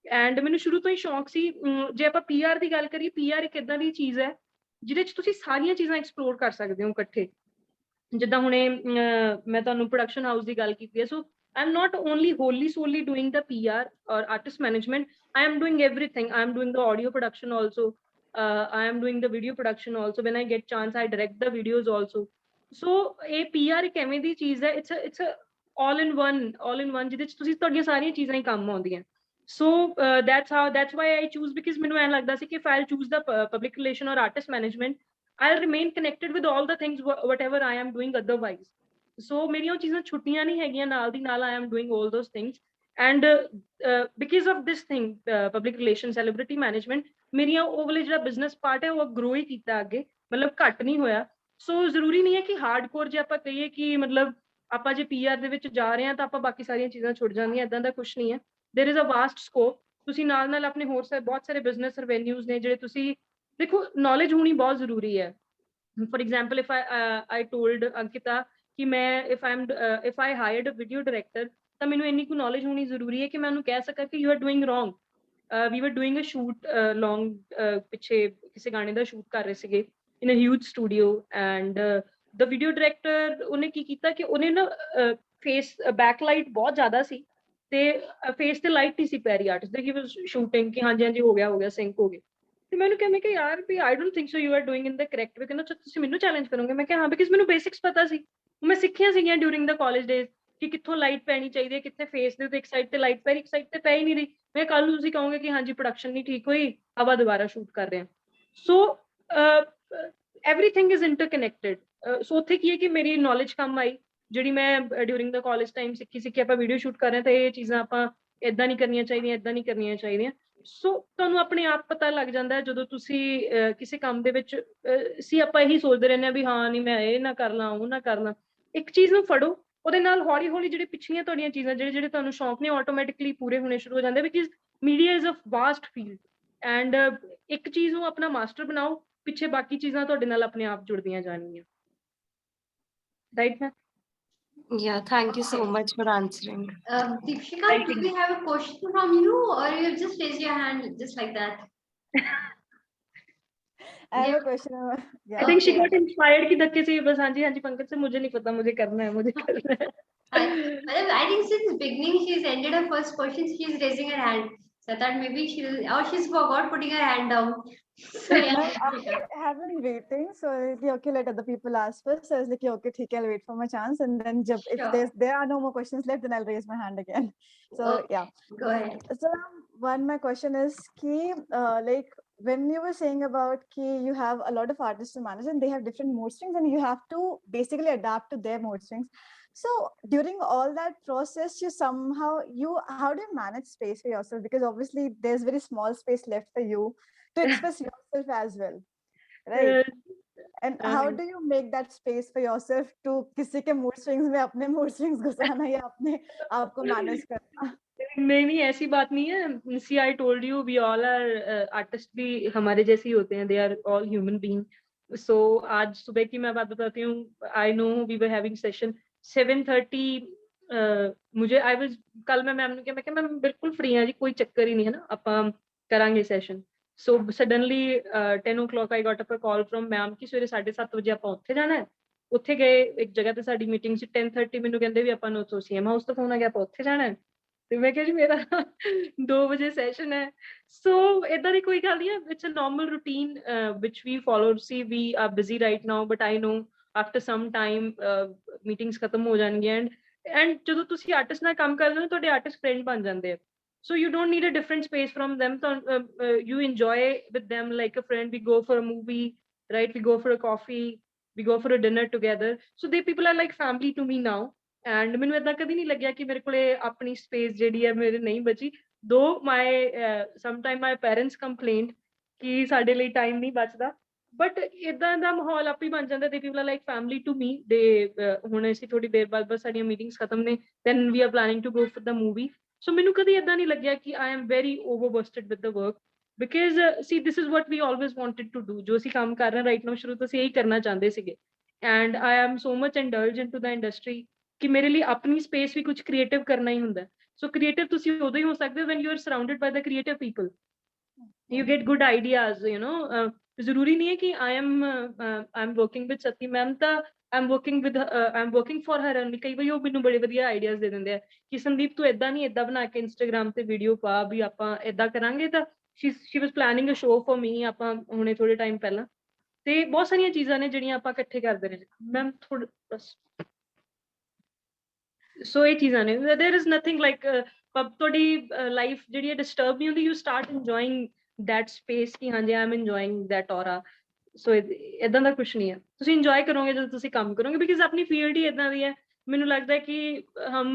and ਮੈਨੂੰ ਸ਼ੁਰੂ ਤੋਂ ਹੀ ਸ਼ੌਂਕ ਸੀ। ਜੇ ਆਪਾਂ PR ਦੀ ਗੱਲ ਕਰੀਏ, PR ਇੱਕ ਇਦਾਂ ਦੀ ਚੀਜ਼ ਹੈ ਜਿਹਦੇ ਚ ਤੁਸੀਂ ਸਾਰੀਆਂ ਚੀਜ਼ਾਂ ਐਕਸਪਲੋਰ ਕਰ ਸਕਦੇ ਹੋ ਇਕੱਠੇ। ਜਿੱਦਾਂ ਹੁਣੇ ਮੈਂ ਤੁਹਾਨੂੰ ਪ੍ਰੋਡਕਸ਼ਨ ਹਾਊਸ ਦੀ ਗੱਲ ਕੀਤੀ ਹੈ, ਸੋ I'm not only wholly solely doing the PR or artist management, I am doing everything. I am doing the audio production also. I am doing the video production also. When I get chance, I direct the videos also. So a PR ਇੱਕ ਐਵੇਂ ਦੀ ਚੀਜ਼ ਹੈ, it's a all in one ਜਿਹਦੇ ਚ ਤੁਸੀਂ ਤੁਹਾਡੀਆਂ ਸਾਰੀਆਂ ਚੀਜ਼ਾਂ ਹੀ ਕੰਮ ਆਉਂਦੀਆਂ। So that's why I choose, because ਮੈਨੂੰ ਐਂ ਲੱਗਦਾ ਸੀ ਕਿ if I'll choose the public relation or artist management, I'll remain connected with all the things whatever I am doing otherwise. So ਮੇਰੀਆਂ ਉਹ ਚੀਜ਼ਾਂ ਛੁੱਟੀਆਂ ਨਹੀਂ ਹੈਗੀਆਂ, ਨਾਲ ਦੀ ਨਾਲ I am doing all those things, and because of this thing, public relations, celebrity management, ਮੇਰੀਆਂ ਉਹ ਵਾਲੇ ਜਿਹੜਾ ਬਿਜ਼ਨਸ ਪਾਰਟ ਹੈ ਉਹ ਗਰੋ ਹੀ ਕੀਤਾ ਅੱਗੇ, ਮਤਲਬ ਘੱਟ ਨਹੀਂ ਹੋਇਆ। ਸੋ ਜ਼ਰੂਰੀ ਨਹੀਂ ਹੈ ਕਿ ਹਾਰਡਕੋਰ ਜੇ ਆਪਾਂ ਕਹੀਏ ਕਿ ਮਤਲਬ ਆਪਾਂ ਜੇ PR ਦੇ ਵਿੱਚ ਜਾ ਰਹੇ ਹਾਂ ਤਾਂ ਆਪਾਂ ਬਾਕੀ ਸਾਰੀਆਂ ਚੀਜ਼ਾਂ ਛੁੱਟ ਜਾਂਦੀਆਂ, ਇਦਾਂ ਦਾ ਕੁਝ ਨਹੀਂ ਹੈ। There is a vast scope. ਤੁਸੀਂ ਨਾਲ ਨਾਲ ਆਪਣੇ ਹੋਰ ਬਹੁਤ ਸਾਰੇ ਬਿਜ਼ਨਸ ਰੈਵਨਿਊਜ਼ ਨੇ ਜਿਹੜੇ ਤੁਸੀਂ ਦੇਖੋ, ਨੌਲੇਜ ਹੋਣੀ ਬਹੁਤ ਜ਼ਰੂਰੀ ਹੈ। For example, if I told Ankita ਕਿ ਮੈਂ if I hired a video director, ਤਾਂ ਮੈਨੂੰ ਇੰਨੀ ਕੁ knowledge ਹੋਣੀ ਜ਼ਰੂਰੀ ਹੈ ਕਿ ਮੈਂ ਉਹਨੂੰ ਕਹਿ ਸਕਾਂ ਕਿ you are doing wrong. We were doing a shoot long ਪਿੱਛੇ ਕਿਸੇ ਗਾਣੇ ਦਾ ਸ਼ੂਟ ਕਰ ਰਹੇ ਸੀਗੇ in a huge studio, and the video director ਉਹਨੇ ਕੀ ਕੀਤਾ ਕਿ ਉਹਨੇ ਨਾ face backlight ਬਹੁਤ ਜ਼ਿਆਦਾ ਸੀ ਤੇ face ਤੇ ਲਾਈਟ ਨਹੀਂ ਸੀ ਪੈ ਰਹੀ ਆਰਟਿਸਟ ਦੇ, ਕਿ ਸ਼ੂਟਿੰਗ ਕਿ ਹਾਂਜੀ ਹਾਂਜੀ ਹੋ ਗਿਆ ਸਿੰਕ ਹੋ ਗਿਆ। ਤੇ ਮੈਨੂੰ ਕਿਹਾ, ਮੈਂ ਕਿਹਾ ਯਾਰ ਵੀ I don't think so you are doing in the correct way। ਕਹਿੰਦਾ ਤੁਸੀਂ ਮੈਨੂੰ ਚੈਲੰਜ ਕਰੋਗੇ? ਮੈਂ ਕਿਹਾ ਹਾਂ, ਬਿਕਾਜ਼ ਮੈਨੂੰ ਬੇਸਿਕਸ ਪਤਾ ਸੀ, ਮੈਂ ਸਿੱਖੀਆਂ ਸੀਗੀਆਂ ਡਿਊਰਿੰਗ ਦਾ ਕਾਲਜ ਡੇਜ਼ ਕਿ ਕਿੱਥੋਂ ਲਾਈਟ ਪੈਣੀ ਚਾਹੀਦੀ ਹੈ, ਕਿੱਥੇ ਫੇਸ ਦੇ ਉੱਤੇ ਇੱਕ ਸਾਈਡ ਤੇ ਲਾਈਟ ਪੈ ਰਹੀ, ਇੱਕ ਸਾਈਡ ਤੇ ਪੈ ਹੀ ਨਹੀਂ ਰਹੀ। ਮੈਂ ਕੱਲ ਨੂੰ ਤੁਸੀਂ ਕਹੋਗੇ ਕਿ ਹਾਂਜੀ ਪ੍ਰੋਡਕਸ਼ਨ ਨਹੀਂ ਠੀਕ ਹੋਈ, ਆਪਾਂ ਦੁਬਾਰਾ ਸ਼ੂਟ ਕਰ ਰਹੇ ਹਾਂ। ਸੋ everything is interconnected। ਸੋ ਉੱਥੇ ਕੀ ਹੈ ਕਿ ਮੇਰੀ ਨੌਲੇਜ ਕੰਮ ਆਈ ਜਿਹੜੀ ਮੈਂ ਡਿਊਰਿੰਗ ਦਾ ਕਾਲਜ ਟਾਈਮ ਸਿੱਖੀ ਕਿ ਆਪਾਂ ਵੀਡੀਓ ਸ਼ੂਟ ਕਰ ਰਹੇ ਹਾਂ ਤਾਂ ਇਹ ਚੀਜ਼ਾਂ ਆਪਾਂ ਏਦਾਂ ਨਹੀਂ ਕਰਨੀਆਂ ਚਾਹੀਦੀਆਂ, ਏਦਾਂ ਨਹੀਂ ਕਰਨੀਆਂ ਚਾਹੀਦੀਆਂ। ਸੋ ਤੁਹਾਨੂੰ ਆਪਣੇ ਆਪ ਪਤਾ ਲੱਗ ਜਾਂਦਾ ਜਦੋਂ ਤੁਸੀਂ ਕਿਸੇ ਕੰਮ ਦੇ ਵਿੱਚ ਸੀ ਆਪਾਂ ਇਹੀ ਸੋਚਦੇ ਰਹਿੰਦੇ ਹਾਂ ਵੀ ਹਾਂ ਨਹੀਂ ਮੈਂ ਇਹ ਨਾ ਕਰ ਲਾਂ ਉਹ ਨਾ ਕਰ ਲਾਂ। ਇੱਕ ਚੀਜ਼ ਨੂੰ ਫੜੋ, ਉਹਦੇ ਨਾਲ ਹੌਲੀ ਹੌਲੀ ਜਿਹੜੇ ਪਿਛਲੀਆਂ ਤੁਹਾਡੀਆਂ ਚੀਜ਼ਾਂ ਜਿਹੜੇ ਤੁਹਾਨੂੰ ਸ਼ੌਂਕ ਨੇ ਆਟੋਮੈਟਿਕਲੀ ਪੂਰੇ ਹੋਣੇ ਸ਼ੁਰੂ ਹੋ ਜਾਂਦੇ, because media is a vast field, and ਇੱਕ ਚੀਜ਼ ਨੂੰ ਆਪਣਾ ਮਾਸਟਰ ਬਣਾਓ, ਪਿੱਛੇ ਬਾਕੀ ਚੀਜ਼ਾਂ ਤੁਹਾਡੇ ਨਾਲ ਆਪਣੇ ਆਪ ਜੁੜਦੀਆਂ ਜਾਣਗੀਆਂ। Right ma'am? Yeah, thank you so much for answering. Deepshika, do we have a question from you, or you just raise your hand just like that? I have a question. Yeah. I think she got inspired कि धक्के से बस हाँ जी पंकज से मुझे नहीं पता, मुझे करना है, मुझे करना है। I think since beginning she's ended her first question, she's raising her hand. So I thought maybe she's forgot putting her hand down. So yeah. I have been waiting, so I was like, okay, let other people ask first. So I was like, okay, ठीक है, I'll wait for my chance, and then if there are no more questions left, then I'll raise my hand again. So yeah, go ahead. So my question is, like when you were saying about you have a lot of artists to manage and they have different mood swings and you have to basically adapt to their mood swings. So during all that process, how do you manage space for yourself? Because obviously there's very small space left for you to express yourself as well, right? And how do you make that space for yourself to किसी के mood swings में अपने mood swings घुसाना या अपने आप को manage करना? नहीं ऐसी बात नहीं है। See, I told you we all are artists भी हमारे जैसे ही होते हैं, they are all human being. So आज सुबह की मैं बात बताती हूँ, I know we were having session 7:30, मुझे कल मैं मैम ने कहा मैं बिल्कुल फ्री हाँ जी, कोई चक्कर ही नहीं है ना, ਆਪਾਂ ਕਰਾਂਗੇ session. So suddenly 10 o'clock I got a call from ma'am ਕਿ ਸਵੇਰੇ 7:30 ਵਜੇ ਆਪਾਂ ਉੱਥੇ ਜਾਣਾ ਹੈ। ਉੱਥੇ ਗਏ, ਇੱਕ ਜਗ੍ਹਾ ਤੇ ਸਾਡੀ ਮੀਟਿੰਗ ਸੀ। 10:30 ਮੈਨੂੰ ਕਹਿੰਦੇ ਵੀ ਆਪਾਂ ਨੂੰ ਉੱਥੋਂ CM ਹਾਊਸ ਤੋਂ ਫੋਨ ਆ ਗਿਆ, ਆਪਾਂ ਉੱਥੇ ਜਾਣਾ ਹੈ। ਤੇ ਮੈਂ ਕਿਹਾ ਜੀ ਮੇਰਾ 2 ਵਜੇ ਸੈਸ਼ਨ ਹੈ। ਸੋ ਏਦਾਂ ਦੀ ਕੋਈ ਗੱਲ ਨਹੀਂ ਹੈ, ਇਟਸ ਅ ਨਾਰਮਲ ਰੂਟੀਨ ਵਿਚ ਵੀ follow. See we are busy right now, but I know after some time meetings ਖਤਮ ਹੋ ਜਾਣਗੀਆਂ, ਐਂਡ ਜਦੋਂ ਤੁਸੀਂ ਆਰਟਿਸਟ ਨਾਲ ਕੰਮ ਕਰਦੇ ਹੋ ਤੁਹਾਡੇ ਆਰਟਿਸਟ ਫਰੈਂਡ ਬਣ ਜਾਂਦੇ ਆ। So you don't need a different space from them. You enjoy with them like a friend. We go for a movie, right? We go for a coffee, we go for a dinner together. So they people are like family to me now. And ਮੈਨੂੰ ਏਦਾਂ ਕਦੀ ਨਹੀਂ ਲੱਗਿਆ ਕਿ ਮੇਰੇ ਕੋਲੇ ਆਪਣੀ space ਜਿਹੜੀ ਹੈ ਮੇਰੇ ਨਹੀਂ ਬਚੀ। Though sometime my parents complained ਕਿ ਸਾਡੇ ਲਈ ਟਾਈਮ ਨਹੀਂ ਬਚਦਾ, ਬਟ ਏਦਾਂ ਦਾ ਮਾਹੌਲ ਆਪੇ ਬਣ ਜਾਂਦਾ। they people are like family to me. ਹੁਣ ਅਸੀਂ ਥੋੜੀ ਦੇਰ ਬਾਅਦ ਬਸ ਸਾਡੀਆਂ ਮੀਟਿੰਗਸ ਖਤਮ ਨੇ, then we are planning to go for the movie. So ਮੈਨੂੰ ਕਦੀ ਏਦਾਂ ਨਹੀਂ ਲੱਗਿਆ ਕਿ I am very overbursted with the work. because see, this is what we always wanted to do, ਜੋ ਅਸੀਂ ਕੰਮ ਕਰ ਰਹੇ right now ਸ਼ੁਰੂ ਤੋਂ ਅਸੀਂ ਇਹੀ ਕਰਨਾ ਚਾਹੁੰਦੇ ਸੀਗੇ, and I am so much indulged into the industry ਕਿ ਮੇਰੇ ਲਈ ਆਪਣੀ space ਵੀ ਕੁਝ creative ਕਰਨਾ ਹੀ ਹੁੰਦਾ। So creative ਤੁਸੀਂ ਉਦੋਂ ਹੀ ਹੋ ਸਕਦੇ ਹੋ when you are surrounded by the creative people, you get good ideas, you know। ਜ਼ਰੂਰੀ ਨਹੀਂ ਹੈ ਕਿ I'm working with Sati ma'am, ਤਾਂ I'm working for her only। ਕਈ ਵਾਰੀ ਉਹ ਮੈਨੂੰ ਬੜੇ ਵਧੀਆ ideas ਦੇ ਦਿੰਦੇ ਆ ਕਿ ਸੰਦੀਪ ਤੂੰ ਏਦਾਂ ਨਹੀਂ, ਏਦਾਂ ਬਣਾ ਕੇ Instagram ਤੇ ਵੀਡੀਓ ਪਾ, ਵੀ ਆਪਾਂ ਏਦਾਂ ਕਰਾਂਗੇ। ਤਾਂ she was planning a show for me ਆਪਾਂ ਹੁਣੇ ਥੋੜੇ ਟਾਈਮ ਪਹਿਲਾਂ, ਤੇ ਬਹੁਤ ਸਾਰੀਆਂ ਚੀਜ਼ਾਂ ਨੇ ਜਿਹੜੀਆਂ ਆਪਾਂ ਇਕੱਠੇ ਕਰਦੇ ਰਹੇ ਮੈਮ ਥੋੜਾ ਬਸ। ਸੋ ਇਹ ਚੀਜ਼ਾਂ ਨੇ, there is nothing like ਤੁਹਾਡੀ ਲਾਈਫ ਜਿਹੜੀ ਹੈ ਡਿਸਟਰਬ ਨਹੀਂ ਹੁੰਦੀ, you start enjoying that space ਕਿ ਹਾਂਜੀ I'm enjoying that aura। ਸੋ ਏਦਾਂ ਦਾ ਕੁਛ ਨਹੀਂ ਹੈ, ਤੁਸੀਂ ਇੰਜੋਏ ਕਰੋਗੇ ਜਦੋਂ ਤੁਸੀਂ ਕੰਮ ਕਰੋਗੇ, ਬਿਕॉज ਆਪਣੀ ਫੀਲਡ ਹੀ ਏਦਾਂ ਦੀ ਹੈ। ਮੈਨੂੰ लगता है कि हम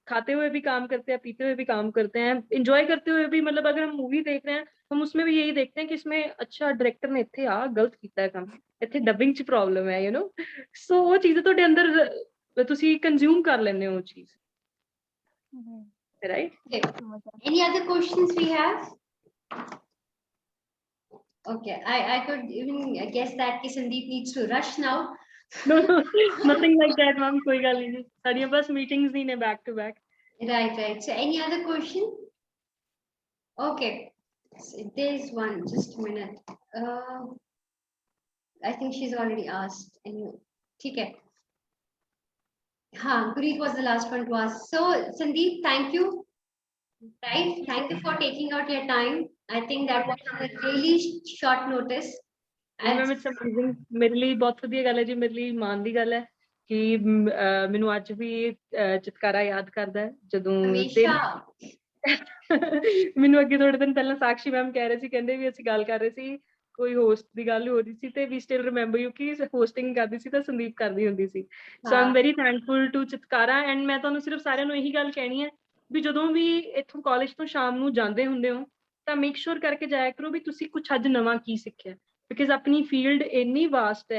खाते हुए भी काम करते हैं, पीते हुए भी काम करते हैं, इंजॉय करते हुए भी। मतलब अगर हम मूवी देख रहे हैं, हम उसमें भी यही देखते हैं कि इसमें अच्छा डायरेक्टर ने इत्थे आ गलत कीता है काम, इत्थे डबिंग च प्रॉब्लम है, यू नो। सो वो चीज़ ਤੁਹਾਡੇ ਅੰਦਰ ਤੁਸੀਂ ਕੰਜ਼ਿਊਮ ਕਰ ਲੈਂਦੇ ਹੋ ਉਹ ਚੀਜ਼, right? Any other questions we have? Okay, I could even guess that ki Sandeep needs to rush now. No, nothing like that, ma'am। कोई गल नहीं, साड़ियां बस meetings ही ने back to back। Right, right। So any other question? Okay, so there's one, just a minute। I think she's already asked anyway, ठीक है। हाँ, Gurpreet was the last one to ask। So Sandeep, thank you, right? Thank you for taking out your time। I think that was on a really short notice। Ma'am it's amazing, ਮੇਰੇ ਲਈ ਬਹੁਤ ਵਧੀਆ ਗੱਲ ਹੈ ਜੀ, ਮੇਰੇ ਲਈ ਮਾਣ ਦੀ ਗੱਲ ਹੈ ਕਿ ਮੈਨੂੰ ਅੱਜ ਵੀ ਚਿਤਕਾਰਾ ਯਾਦ ਕਰਦਾ ਹੈ ਜਦੋਂ ਮੈਨੂੰ ਅੱਗੇ ਥੋੜੇ ਦਿਨ ਪਹਿਲਾਂ ਸਾਕਸ਼ੀ ਮੈਮ ਕਹਿ ਰਹੇ ਸੀ, ਕਹਿੰਦੇ ਵੀ ਅਸੀਂ ਗੱਲ ਕਰ ਰਹੇ ਸੀ, ਕੋਈ ਹੋਸਟ ਦੀ ਗੱਲ ਹੋ ਰਹੀ ਸੀ, ਤੇ ਵੀ ਸਟਿਲ ਰਿਮੈਂਬਰ ਯੂ ਕਿ ਹੋਸਟਿੰਗ ਕਰਦੀ ਸੀ ਤਾਂ ਸੰਦੀਪ ਕਰਦੀ ਹੁੰਦੀ ਸੀ। So I am very thankful to Chitkara. And ਮੈਂ ਤੁਹਾਨੂੰ ਸਿਰਫ ਸਾਰਿਆਂ ਨੂੰ ਇਹੀ ਗੱਲ ਕਹਿਣੀ ਹੈ ਵੀ ਜਦੋਂ ਵੀ ਇੱਥੋਂ ਕਾਲਜ ਤੋਂ ਸ਼ਾਮ ਨੂੰ ਜਾਂਦੇ ਹੁੰਦੇ ਹੋ ਤਾਂ ਮੇਕ ਸ਼ੋਰ ਕਰਕੇ ਜਾਇਆ ਕਰੋ ਵੀ ਤੁਸੀਂ ਕੁਛ ਅੱਜ ਨਵਾਂ ਕੀ ਸਿੱਖਿਆ, ਬਿਕॉज ਆਪਣੀ ਫੀਲਡ ਇੰਨੀ ਵਾਸਟ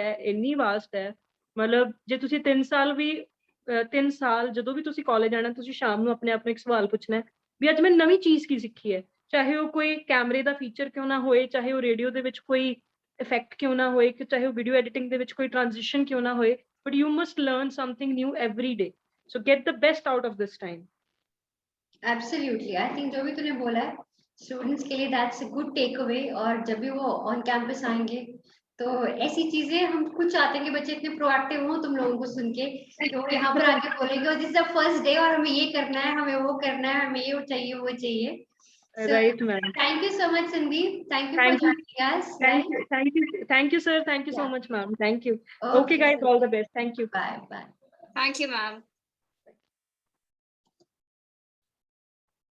ਹੈ। ਮਤਲਬ ਜੇ ਤੁਸੀਂ 3 ਸਾਲ ਜਦੋਂ ਵੀ ਤੁਸੀਂ ਕਾਲਜ ਆਣਾ, ਤੁਸੀਂ ਸ਼ਾਮ ਨੂੰ ਆਪਣੇ ਆਪ ਨੂੰ ਇੱਕ ਸਵਾਲ ਪੁੱਛਣਾ ਵੀ ਅੱਜ ਮੈਂ ਨਵੀਂ ਚੀਜ਼ ਕੀ ਸਿੱਖੀ ਹੈ, ਚਾਹੇ ਉਹ ਕੋਈ ਕੈਮਰੇ ਦਾ ਫੀਚਰ ਕਿਉਂ ਨਾ ਹੋਏ, ਚਾਹੇ ਉਹ ਰੇਡੀਓ ਦੇ ਵਿੱਚ ਕੋਈ ਇਫੈਕਟ ਕਿਉਂ ਨਾ ਹੋਏ, ਚਾਹੇ ਉਹ ਵੀਡੀਓ ਐਡੀਟਿੰਗ ਦੇ ਵਿੱਚ ਕੋਈ ਟ੍ਰਾਂਜੀਸ਼ਨ ਕਿਉਂ ਨਾ ਹੋਏ, but you must learn something new every day. So get the best out of this time. Absolutely, I think जो भी तूने बोला है स्टूडेंट्स के लिए that's a good take away. और जब भी वो ऑन कैंपस आएंगे तो ऐसी चीजें हम खुद चाहते हैं कि बच्चे इतने प्रोएक्टिव हों तुम लोगों को सुन के, तो यहाँ पर आके बोलेंगे this is the first day और हमें ये करना है, हमें वो करना है, हमें ये चाहिए वो चाहिए। Right, ma'am। Thank you so much, Sandeep। Thank you for joining us। Thank you, sir। Thank you so much, ma'am। Thank you। Okay, guys, all the best। Thank you। Bye, bye। Thank you, ma'am।